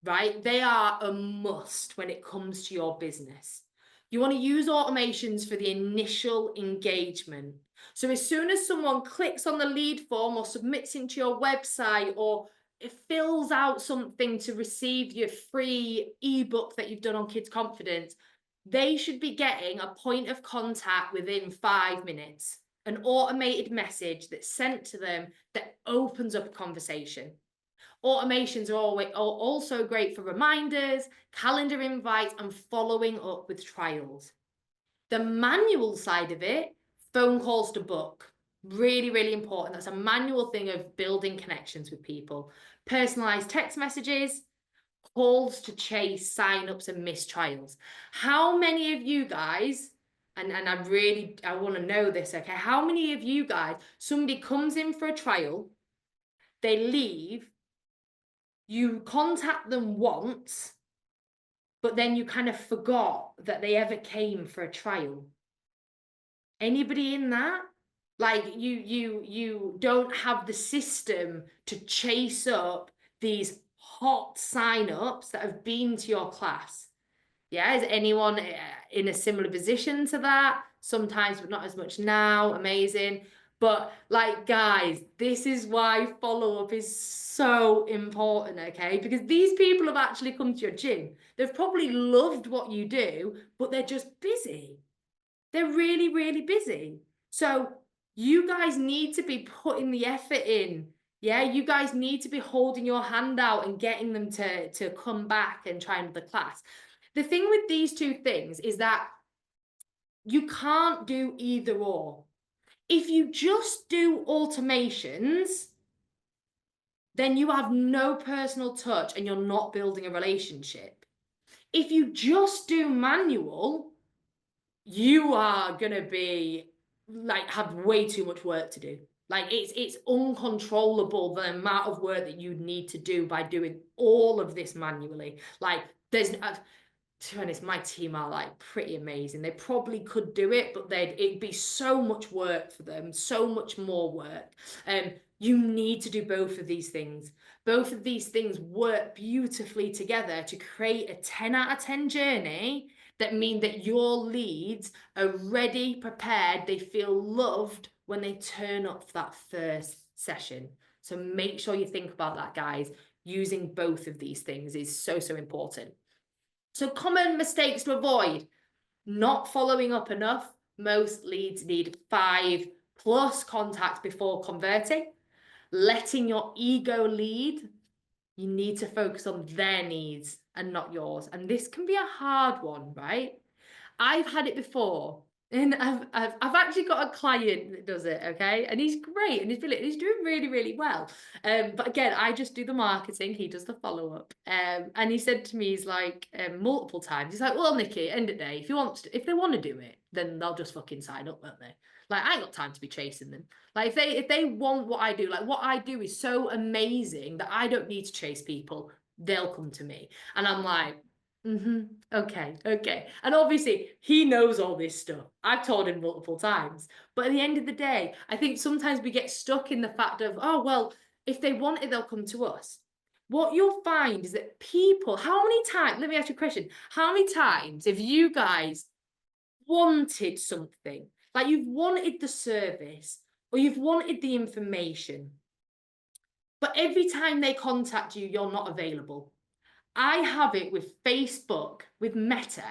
right? They are a must when it comes to your business. You want to use automations for the initial engagement. So as soon as someone clicks on the lead form or submits into your website, or it fills out something to receive your free ebook that you've done on kids' confidence, they should be getting a point of contact within 5 minutes. an automated message that's sent to them that opens up a conversation. Automations are also great for reminders, calendar invites, and following up with trials. The manual side of it, phone calls to book. Really, really important. That's a manual thing of building connections with people. Personalized text messages, calls to chase, sign-ups, and missed trials. How many of you guys, and I want to know this, okay? How many of you guys, somebody comes in for a trial, they leave, you contact them once, but then you kind of forgot that they ever came for a trial? Anybody in that? Like you don't have the system to chase up these hot sign-ups that have been to your class. Yeah, is anyone in a similar position to that? Sometimes, but not as much now. Amazing. But like, guys, this is why follow-up is so important, okay? Because these people have actually come to your gym. They've probably loved what you do, but they're just busy. They're really, really busy. So you guys need to be putting the effort in. Yeah, you guys need to be holding your hand out and getting them to come back and try another class. The thing with these two things is that you can't do either or. If you just do automations, then you have no personal touch and you're not building a relationship. If you just do manual, you are gonna be like have way too much work to do. Like it's uncontrollable the amount of work that you need to do by doing all of this manually. Like there's to be honest, my team are like pretty amazing. They probably could do it, but it'd be so much work for them, so much more work. You need to do both of these things. Both of these things work beautifully together to create a 10 out of 10 journey that mean that your leads are ready, prepared, they feel loved when they turn up for that first session. So make sure you think about that, guys. Using both of these things is so, so important. So common mistakes to avoid: not following up enough. Most leads need 5+ contacts before converting. Letting your ego lead. You need to focus on their needs and not yours. And this can be a hard one, right? I've had it before. And I've actually got a client that does it, okay? And he's great and he's brilliant. He's doing really, really well. But again, I just do the marketing, he does the follow-up. And he said to me, he's like, multiple times, he's like, well, Nicki, end of the day, if they want to do it, then they'll just fucking sign up, won't they? Like, I ain't got time to be chasing them. Like, if they want what I do, like what I do is so amazing that I don't need to chase people. They'll come to me. And I'm like, okay. And obviously, he knows all this stuff. I've told him multiple times. But at the end of the day, I think sometimes we get stuck in the fact of, oh, well, if they want it, they'll come to us. What you'll find is that people, how many times, let me ask you a question. How many times have you guys wanted something? Like you've wanted the service or you've wanted the information, but every time they contact you, you're not available. I have it with Facebook, with Meta,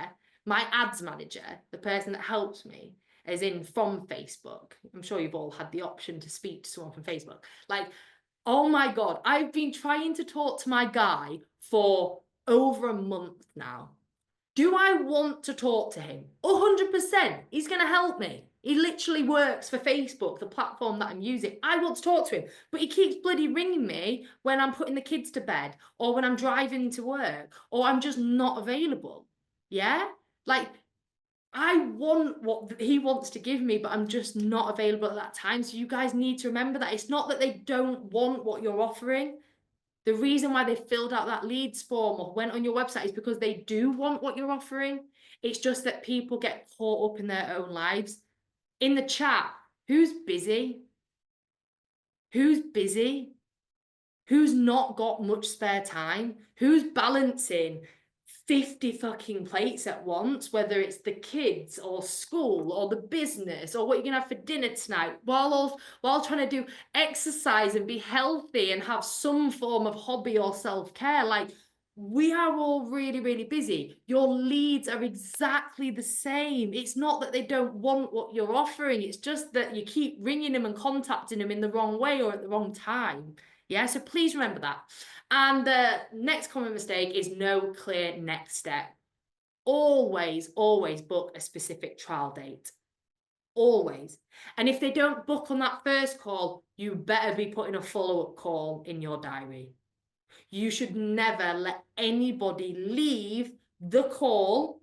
my ads manager, the person that helps me, as in from Facebook. I'm sure you've all had the option to speak to someone from Facebook. Like, oh my God, I've been trying to talk to my guy for over a month now. Do I want to talk to him? 100%. He's going to help me. He literally works for Facebook, the platform that I'm using. I want to talk to him, but he keeps bloody ringing me when I'm putting the kids to bed or when I'm driving to work or I'm just not available. Yeah? Like, I want what he wants to give me, but I'm just not available at that time. So you guys need to remember that it's not that they don't want what you're offering. The reason why they filled out that leads form or went on your website is because they do want what you're offering. It's just that people get caught up in their own lives. In the chat, who's busy? Who's busy? Who's not got much spare time? Who's balancing 50 fucking plates at once, whether it's the kids or school or the business or what you're gonna have for dinner tonight, while trying to do exercise and be healthy and have some form of hobby or self-care? Like, we are all really, really busy. Your leads are exactly the same. It's not that they don't want what you're offering. It's just that you keep ringing them and contacting them in the wrong way or at the wrong time. Yeah, so please remember that. And the next common mistake is no clear next step. Always, always book a specific trial date. Always. And if they don't book on that first call, you better be putting a follow-up call in your diary. You should never let anybody leave the call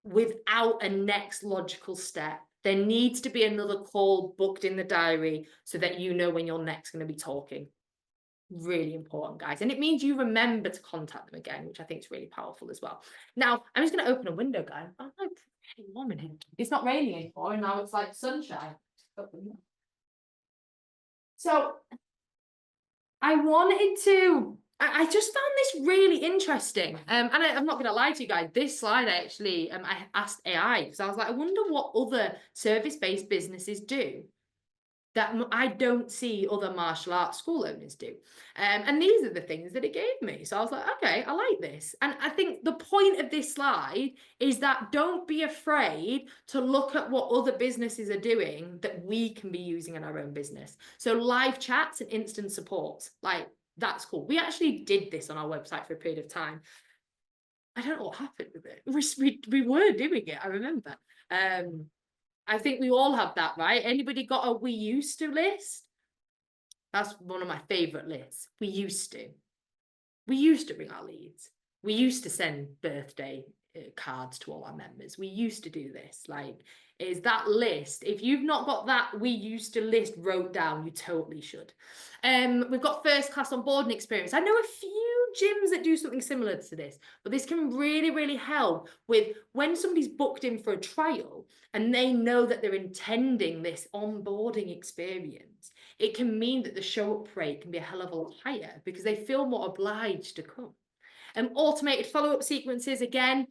without a next logical step. There needs to be another call booked in the diary so that you know when you're next going to be talking. Really important, guys. And it means you remember to contact them again, which I think is really powerful as well. Now, I'm just going to open a window, guys. I'm like really warm in here. It's not raining anymore, and now it's like sunshine. So I wanted to, I just found this really interesting. And I'm not going to lie to you guys, this slide I asked AI because I was like, I wonder what other service-based businesses do that I don't see other martial arts school owners do. And these are the things that it gave me. So I was like, okay, I like this. And I think the point of this slide is that don't be afraid to look at what other businesses are doing that we can be using in our own business. So live chats and instant support, like that's cool. We actually did this on our website for a period of time. I don't know what happened with it. We were doing it, I remember. I think we all have that, right? Anybody got a we used to list? That's one of my favorite lists. We used to. We used to bring our leads. We used to send birthday cards to all our members. We used to do this. Like, is that list? If you've not got that we used to list wrote down, you totally should. We've got first class onboarding experience. I know a few gyms that do something similar to this, but this can really, really help with when somebody's booked in for a trial and they know that they're intending this onboarding experience. It can mean that the show up rate can be a hell of a lot higher because they feel more obliged to come. Automated follow-up sequences, again,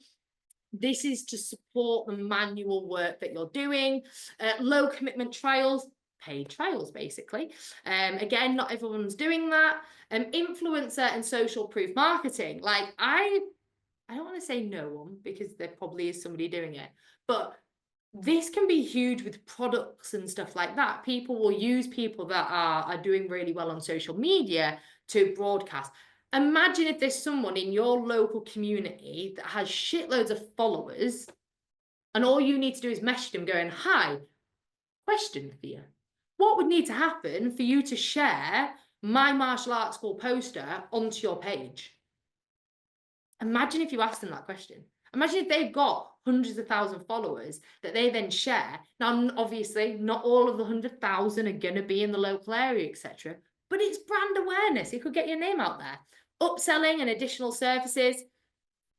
this is to support the manual work that you're doing. Low commitment trials, paid trials, basically. Again, not everyone's doing that. Influencer and social proof marketing. Like I don't want to say no one because there probably is somebody doing it, but this can be huge with products and stuff like that. People will use people that are doing really well on social media to broadcast. Imagine if there's someone in your local community that has shitloads of followers and all you need to do is message them going, hi, question for you. What would need to happen for you to share my martial arts school poster onto your page? Imagine if you asked them that question. Imagine if they've got hundreds of thousands of followers that they then share. Now, obviously, not all of the 100,000 are going to be in the local area, etc. But it's brand awareness. It could get your name out there. Upselling and additional services,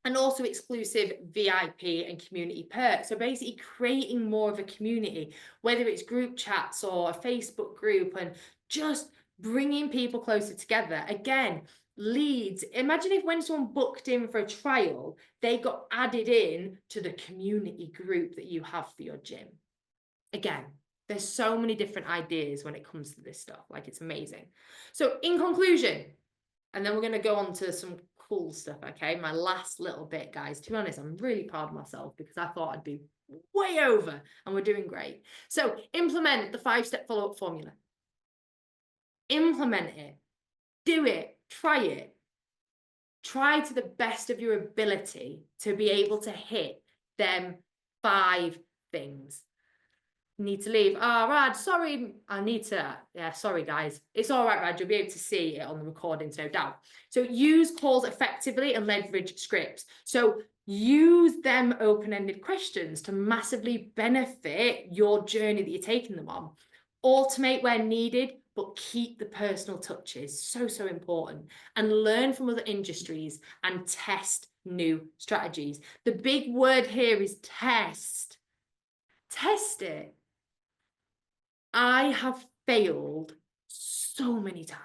and also exclusive VIP and community perks. So basically creating more of a community, whether it's group chats or a Facebook group, and just bringing people closer together. Again, leads. Imagine if when someone booked in for a trial, they got added in to the community group that you have for your gym. Again, there's so many different ideas when it comes to this stuff. Like, it's amazing. So in conclusion, and then we're going to go on to some cool stuff, okay? My last little bit, guys. To be honest, I'm really proud of myself because I thought I'd be way over and we're doing great. So implement the 5-step follow-up formula. Implement it. Do it. Try it. Try to the best of your ability to be able to hit them 5 things. Need to leave. Oh, Rad, sorry. I need to. Yeah, sorry, guys. It's all right, Rad. You'll be able to see it on the recordings, no doubt. So use calls effectively and leverage scripts. So use them open-ended questions to massively benefit your journey that you're taking them on. Automate where needed, but keep the personal touches. So, so important. And learn from other industries and test new strategies. The big word here is test. Test it. I have failed so many times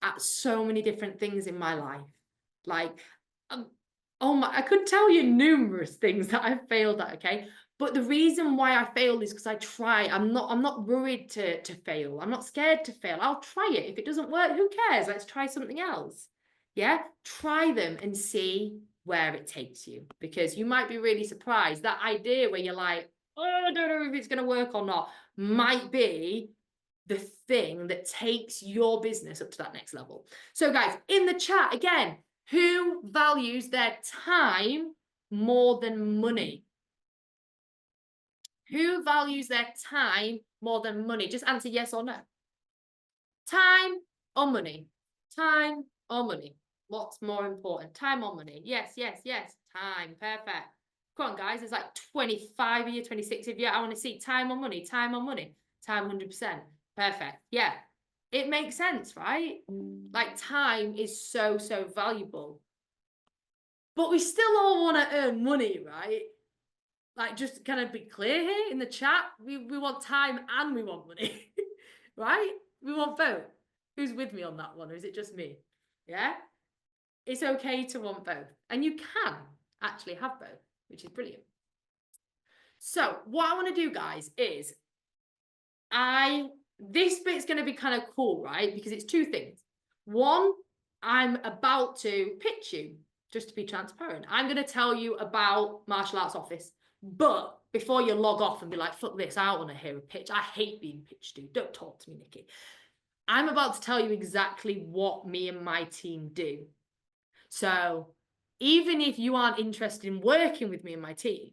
at so many different things in my life. Like, oh my, I could tell you numerous things that I've failed at, okay? But the reason why I failed is because I try. I'm not worried to fail. I'm not scared to fail. I'll try it. If it doesn't work, who cares? Let's try something else. Yeah, try them and see where it takes you, because you might be really surprised. That idea where you're like, oh, I don't know if it's going to work or not, might be the thing that takes your business up to that next level. So guys, in the chat again, who values their time more than money? Who values their time more than money? Just answer yes or no. Time or money? Time or money? What's more important? Time or money? Yes, yes, yes. Time. Perfect. Come on, guys. There's like 25 of you, 26 of you. I want to see time or money, time or money. Time 100%. Perfect. Yeah. It makes sense, right? Like time is so, so valuable. But we still all want to earn money, right? Like, just kind of be clear here in the chat. We want time and we want money, right? We want both. Who's with me on that one? Or is it just me? Yeah? It's okay to want both. And you can actually have both, which is brilliant. So what I want to do, guys, is this bit's going to be kind of cool, right? Because it's two things. One, I'm about to pitch you, just to be transparent. I'm going to tell you about Martial Arts Office. But before you log off and be like, fuck this, I don't want to hear a pitch. I hate being pitched to. Don't talk to me, Nicki. I'm about to tell you exactly what me and my team do. So even if you aren't interested in working with me and my team,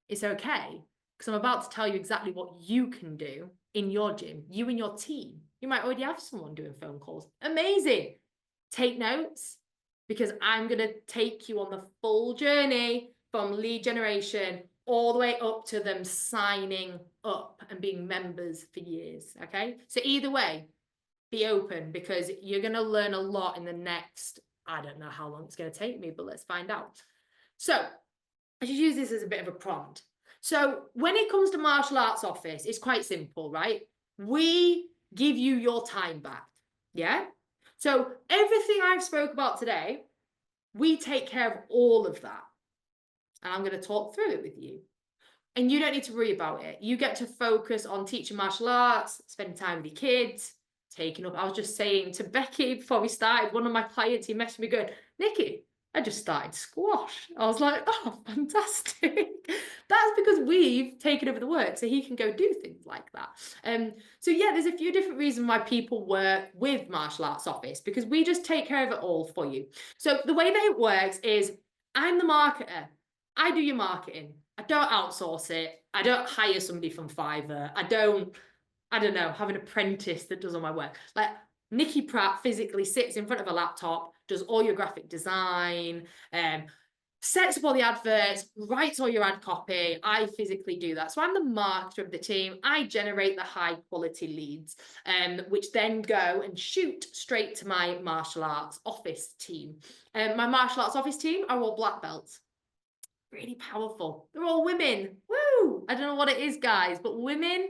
it's okay, because I'm about to tell you exactly what you can do in your gym, you and your team. You might already have someone doing phone calls. Amazing. Take notes, because I'm going to take you on the full journey from lead generation all the way up to them signing up and being members for years. Okay. So either way, be open, because you're going to learn a lot in the next, I don't know how long it's going to take me, but let's find out. So I should use this as a bit of a prompt. So when it comes to Martial Arts Office, it's quite simple, right? We give you your time back. Yeah. So everything I've spoke about today, we take care of all of that. And I'm going to talk through it with you. And you don't need to worry about it. You get to focus on teaching martial arts, spending time with your kids, taking up. I was just saying to Becky before we started, one of my clients, he messaged me going, Nicki, I just started squash. I was like, oh, fantastic. That's because we've taken over the work, so he can go do things like that. So yeah, there's a few different reasons why people work with Martial Arts Office, because we just take care of it all for you. So the way that it works is, I'm the marketer. I do your marketing. I don't outsource it. I don't hire somebody from Fiverr. I don't know, have an apprentice that does all my work. Like, Nicki Pratt physically sits in front of a laptop, does all your graphic design, sets up all the adverts, writes all your ad copy. I physically do that. So I'm the marketer of the team. I generate the high quality leads, which then go and shoot straight to my martial arts office team. My martial arts office team are all black belts. Really powerful. They're all women. Woo! I don't know what it is, guys, but women,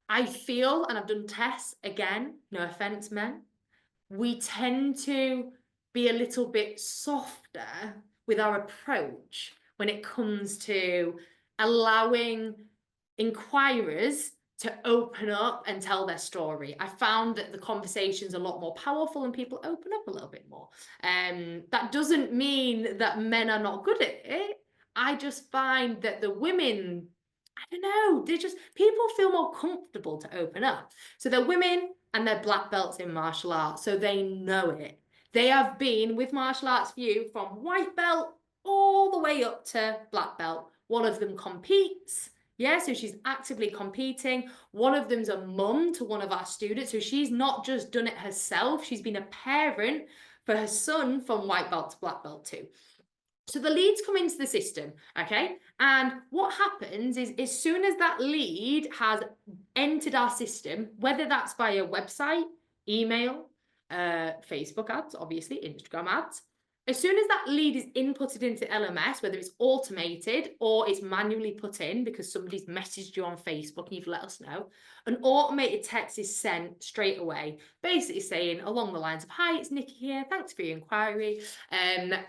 I feel, and I've done tests, again, no offense, men, we tend to be a little bit softer with our approach when it comes to allowing inquirers to open up and tell their story. I found that the conversation's a lot more powerful and people open up a little bit more. That doesn't mean that men are not good at it. I just find that the women, I don't know, people feel more comfortable to open up. So they're women and they're black belts in martial arts, so they know it. They have been with Martial Arts View from white belt all the way up to black belt. One of them competes. Yeah, so she's actively competing. One of them's a mum to one of our students. So she's not just done it herself, she's been a parent for her son from white belt to black belt too. So the leads come into the system, okay? And what happens is, as soon as that lead has entered our system, whether that's via website, email, Facebook ads, obviously, Instagram ads, as soon as that lead is inputted into LMS, whether it's automated or it's manually put in because somebody's messaged you on Facebook and you've let us know, an automated text is sent straight away, basically saying along the lines of, hi, it's Nicki here, thanks for your inquiry.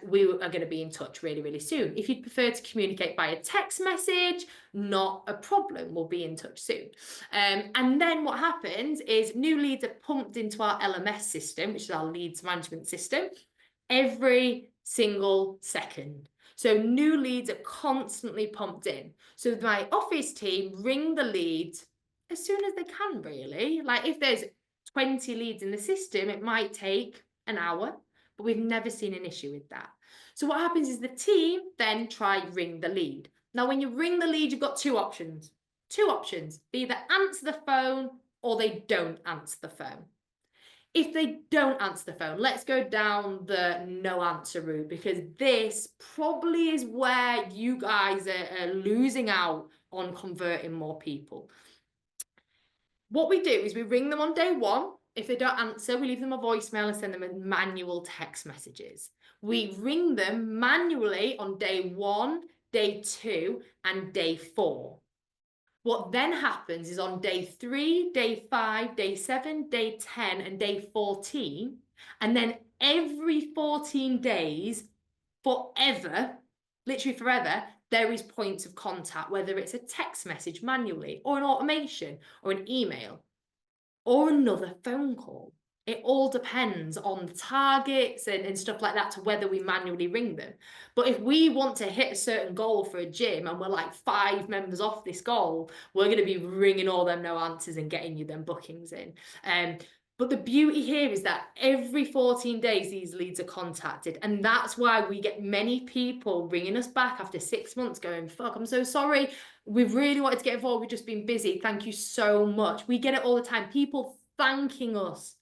We are going to be in touch really, really soon. If you'd prefer to communicate by a text message, not a problem, we'll be in touch soon. And then what happens is new leads are pumped into our LMS system, which is our leads management system. every single second. So new leads are constantly pumped in. So my office team ring the leads as soon as they can, really. Like if there's 20 leads in the system, it might take an hour, but we've never seen an issue with that. So what happens is the team then try ring the lead. Now, when you ring the lead, you've got two options. Two options. They either answer the phone or they don't answer the phone. If they don't answer the phone, let's go down the no answer route, because this probably is where you guys are losing out on converting more people. What we do is we ring them on day one. If they don't answer, we leave them a voicemail and send them a manual text messages. We ring them manually on day one, day two, and day four. What then happens is on day 3, day 5, day 7, day 10, and day 14, and then every 14 days, forever, literally forever, there is points of contact, whether it's a text message manually, or an automation, or an email, or another phone call. It all depends on the targets and stuff like that to whether we manually ring them. But if we want to hit a certain goal for a gym and we're like 5 members off this goal, we're going to be ringing all them no answers and getting you them bookings in. But the beauty here is that every 14 days, these leads are contacted. And that's why we get many people ringing us back after 6 months going, fuck, I'm so sorry. We've really wanted to get involved. We've just been busy. Thank you so much. We get it all the time. People thanking us.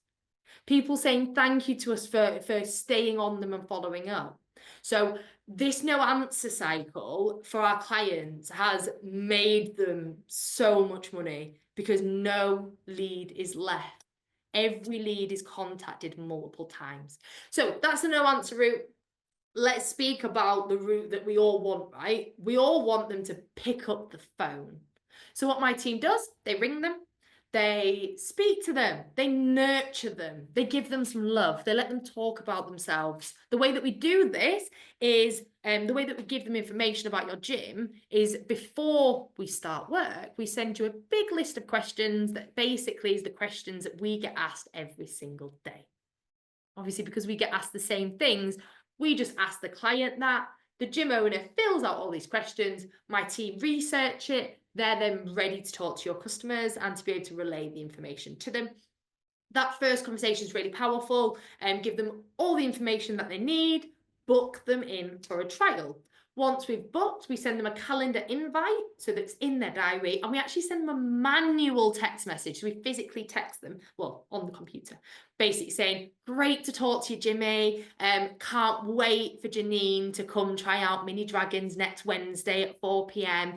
People saying thank you to us for staying on them and following up. So this no answer cycle for our clients has made them so much money because no lead is left. Every lead is contacted multiple times. So that's the no answer route. Let's speak about the route that we all want, right? We all want them to pick up the phone. So what my team does, they ring them, they speak to them, they nurture them, they give them some love, they let them talk about themselves. The way that we do this is, the way that we give them information about your gym is before we start work, we send you a big list of questions that basically is the questions that we get asked every single day. Obviously, because we get asked the same things, we just ask the client that. The gym owner fills out all these questions, my team research it, they're then ready to talk to your customers and to be able to relay the information to them. That first conversation is really powerful, and give them all the information that they need, book them in for a trial. Once we've booked, we send them a calendar invite so that's in their diary, and we actually send them a manual text message. So we physically text them, well, on the computer, basically saying, great to talk to you, Jimmy. Can't wait for Janine to come try out Mini Dragons next Wednesday at 4 p.m.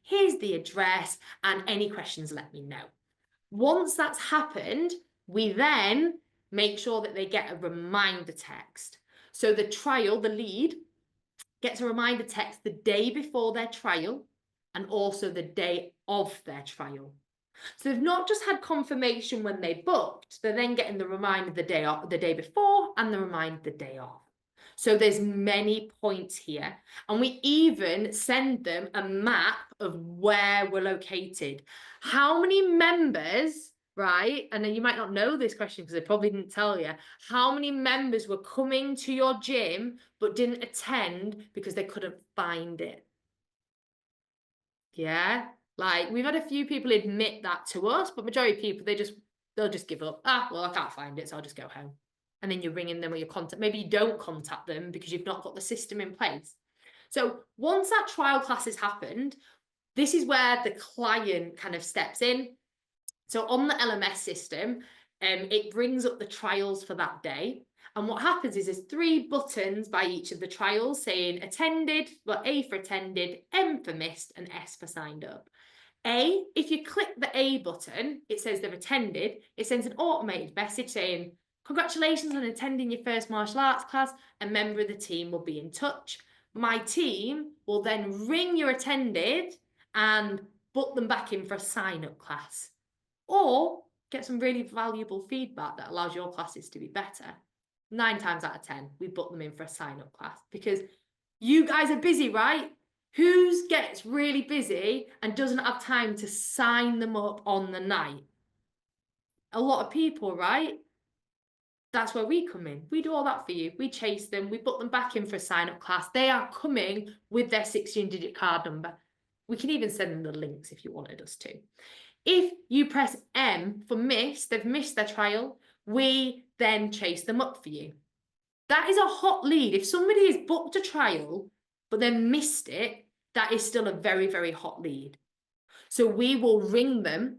Here's the address, and any questions, let me know. Once that's happened, we then make sure that they get a reminder text. So the trial, the lead, gets a reminder text the day before their trial and also the day of their trial. So they've not just had confirmation when they booked, they're then getting the reminder the day before and the reminder the day of. So there's many points here. And we even send them a map of where we're located. How many members, right? And then you might not know this question because they probably didn't tell you. How many members were coming to your gym but didn't attend because they couldn't find it? Yeah. Like we've had a few people admit that to us, but majority of people, they'll just give up. Well, I can't find it, so I'll just go home. And then you're ringing them or you contact, maybe you don't contact them because you've not got the system in place. So once that trial class has happened, this is where the client kind of steps in. So on the LMS system, it brings up the trials for that day. And what happens is there's 3 buttons by each of the trials saying attended, well, A for attended, M for missed, and S for signed up. If you click the A button, it says they've attended. It sends an automated message saying, congratulations on attending your first martial arts class. A member of the team will be in touch. My team will then ring your attended and book them back in for a sign-up class. Or get some really valuable feedback that allows your classes to be better. 9 times out of 10, we book them in for a sign-up class because you guys are busy, right? Who gets really busy and doesn't have time to sign them up on the night? A lot of people, right? That's where we come in. We do all that for you. We chase them. We put them back in for a sign-up class. They are coming with their 16-digit card number. We can even send them the links if you wanted us to. If you press M for miss, they've missed their trial, we then chase them up for you. That is a hot lead. If somebody has booked a trial, but then missed it, that is still a very, very hot lead. So we will ring them.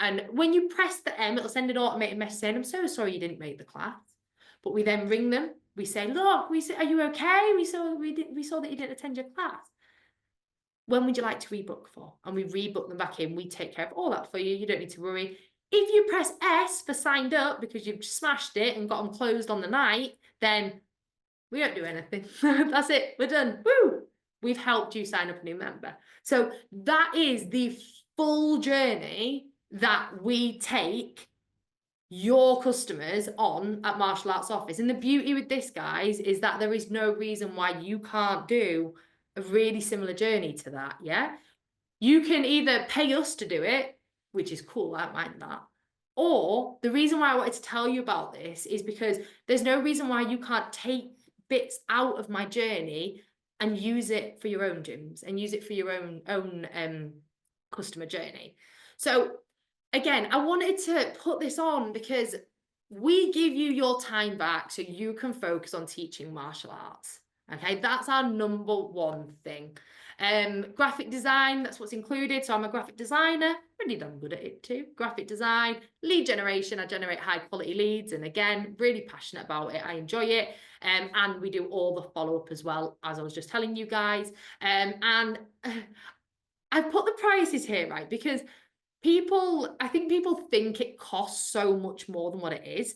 And when you press the M, it'll send an automated message saying, I'm so sorry you didn't make the class. But we then ring them. We say, look, are you okay? We saw that you didn't attend your class. When would you like to rebook for? And we rebook them back in. We take care of all that for you. You don't need to worry. If you press S for signed up because you've smashed it and got them closed on the night, then we don't do anything. That's it. We're done. Woo! We've helped you sign up a new member. So that is the full journey that we take your customers on at Martial Arts Office. And the beauty with this, guys, is that there is no reason why you can't do a really similar journey to that, yeah? You can either pay us to do it, which is cool, I don't mind that. Or the reason why I wanted to tell you about this is because there's no reason why you can't take bits out of my journey and use it for your own gyms and use it for your own customer journey. So again, I wanted to put this on because we give you your time back so you can focus on teaching martial arts. Okay, that's our number one thing. Graphic design, that's what's included. So I'm a graphic designer, really damn good at it too. Graphic design, lead generation, I generate high quality leads. And again, really passionate about it. I enjoy it. And we do all the follow-up as well, as I was just telling you guys. And I've put the prices here, right? Because I think people think it costs so much more than what it is.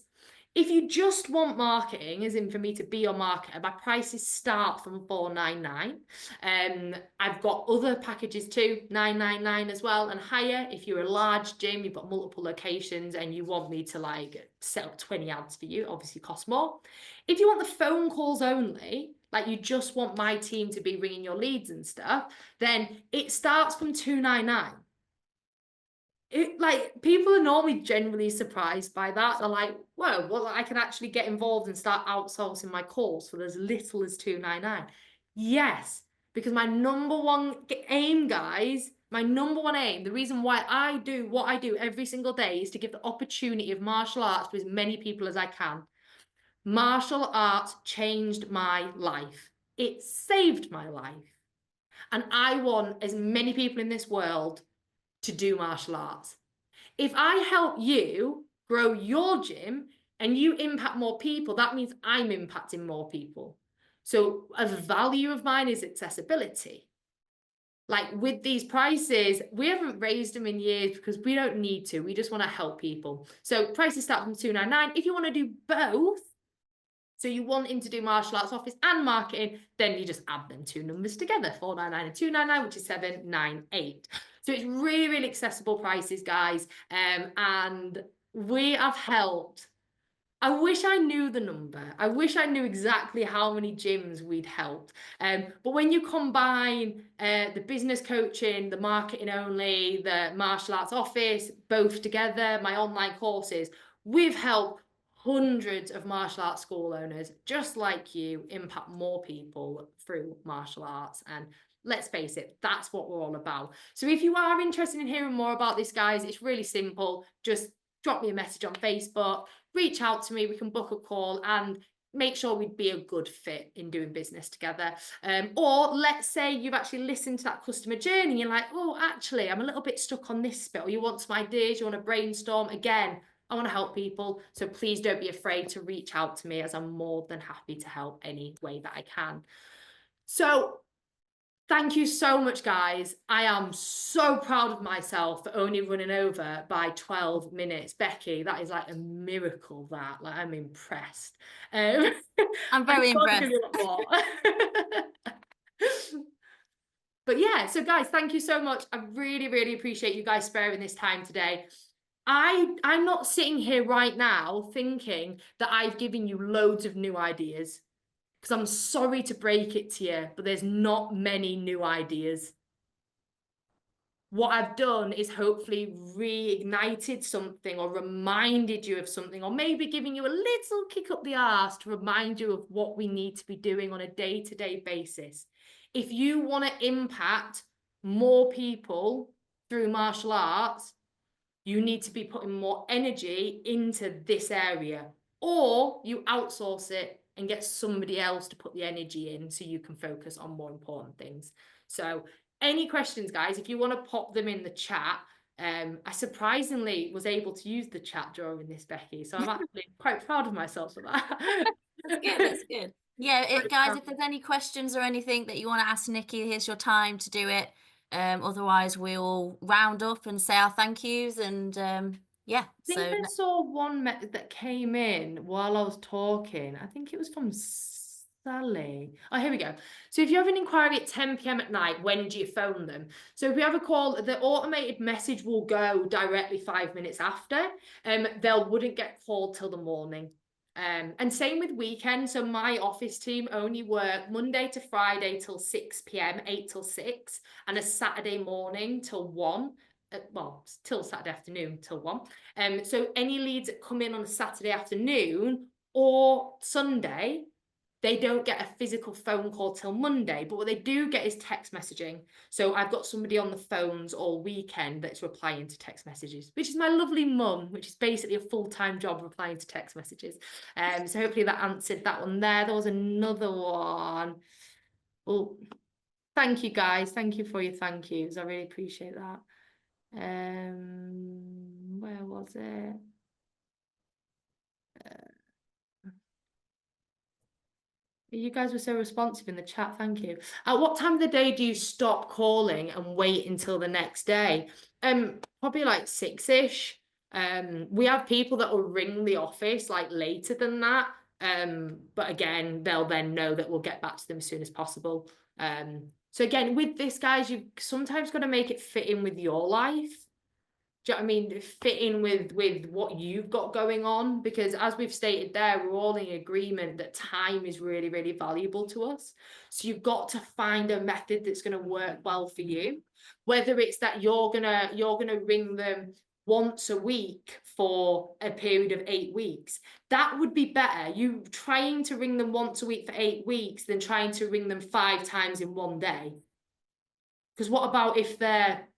If you just want marketing, as in for me to be your marketer, my prices start from $499. I've got other packages too, $999 as well, and higher. If you're a large gym, you've got multiple locations and you want me to like set up 20 ads for you, obviously costs more. If you want the phone calls only, like you just want my team to be ringing your leads and stuff, then it starts from $299. Like people are normally generally surprised by that. They're like, whoa, well, I can actually get involved and start outsourcing my calls for as little as $299. Yes, because my number one aim, guys, my number one aim, the reason why I do what I do every single day is to give the opportunity of martial arts to as many people as I can. Martial arts changed my life. It saved my life. And I want as many people in this world to do martial arts. If I help you grow your gym and you impact more people, that means I'm impacting more people. So a value of mine is accessibility. Like with these prices, we haven't raised them in years because we don't need to. We just want to help people. So prices start from $299. If you want to do both, so you want him to do martial arts office and marketing, then you just add them two numbers together, 499 and 299, which is 798. So it's really, really accessible prices, guys. And we have helped. I wish I knew the number. I wish I knew exactly how many gyms we'd helped. But when you combine the business coaching, the marketing only, the martial arts office, both together, my online courses, we've helped hundreds of martial arts school owners just like you impact more people through martial arts. And let's face it, that's what we're all about. So if you are interested in hearing more about this, guys, it's really simple. Just drop me a message on Facebook, reach out to me, we can book a call and make sure we'd be a good fit in doing business together. Or let's say you've actually listened to that customer journey and you're like, oh, actually, I'm a little bit stuck on this bit, or you want some ideas, you want to brainstorm. Again, I want to help people. So please don't be afraid to reach out to me, as I'm more than happy to help any way that I can. So thank you so much, guys. I am so proud of myself for only running over by 12 minutes. Becky, that is like a miracle that. Like, I'm impressed. I'm very impressed. But yeah, so guys, thank you so much. I really, really appreciate you guys sparing this time today. I'm not sitting here right now thinking that I've given you loads of new ideas, because I'm sorry to break it to you, but there's not many new ideas. what I've done is hopefully reignited something or reminded you of something, or maybe giving you a little kick up the arse to remind you of what we need to be doing on a day-to-day basis. If you want to impact more people through martial arts, you need to be putting more energy into this area, or you outsource it and get somebody else to put the energy in so you can focus on more important things. So any questions, guys, if you want to pop them in the chat. I surprisingly was able to use the chat during this, Becky, so I'm actually quite proud of myself for that. That's good. That's good. Yeah, guys, if there's any questions or anything that you want to ask Nikki, here's your time to do it. Otherwise, we'll round up and say our thank yous. And yeah, Think so I saw one that came in while I was talking. I think it was from Sally. Oh, here we go. So if you have an inquiry at 10 p.m. at night, when do you phone them? So if we have a call, the automated message will go directly 5 minutes after. They wouldn't get called till the morning. And same with weekends. So my office team only work Monday to Friday till 6 p.m., 8 till 6, and a Saturday morning till 1. Well, till Saturday afternoon till 1. So any leads that come in on a Saturday afternoon or Sunday, they don't get a physical phone call till Monday, but what they do get is text messaging. So I've got somebody on the phones all weekend that's replying to text messages, which is my lovely mum, which is basically a full-time job replying to text messages. So hopefully that answered that one there. There was another one. Well, thank you guys. Thank you for your thank yous. I really appreciate that. Where was it? You guys were so responsive in the chat, thank you. At what time of the day do you stop calling and wait until the next day? Probably like 6-ish. We have people that will ring the office like later than that. But again, they'll then know that we'll get back to them as soon as possible. So again, with this, guys, you've sometimes got to make it fit in with your life. Do you know what I mean? Fit in with what you've got going on, because as we've stated there, we're all in agreement that time is really, really valuable to us. So you've got to find a method that's going to work well for you. Whether it's that you're gonna ring them once a week for a period of 8 weeks, that would be better. You trying to ring them once a week for 8 weeks than trying to ring them 5 times in one day. Because what about if they're,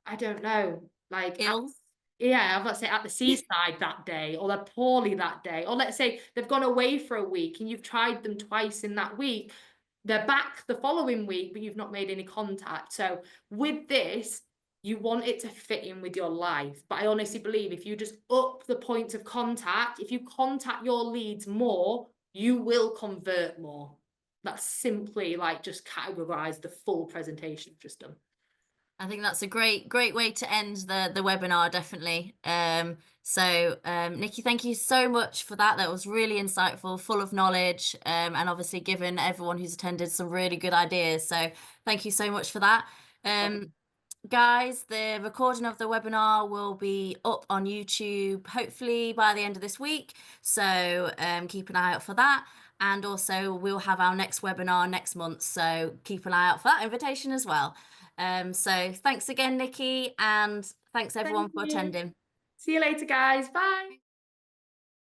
I don't know, like, ill. yeah, let's say at the seaside that day, or they're poorly that day, or let's say they've gone away for a week and you've tried them twice in that week. They're back the following week, but you've not made any contact. So with this, you want it to fit in with your life. But I honestly believe if you just up the points of contact, if you contact your leads more, you will convert more. That's simply like just categorize the full presentation I've just done. I think that's a great way to end the webinar, definitely. Nikki, thank you so much for that. That was really insightful, full of knowledge, and obviously given everyone who's attended some really good ideas. So thank you so much for that. Guys, the recording of the webinar will be up on YouTube, hopefully by the end of this week. So keep an eye out for that. And also we'll have our next webinar next month. So keep an eye out for that invitation as well. So thanks again, Nikki, and thanks everyone Thank for you. attending. See you later, guys. Bye.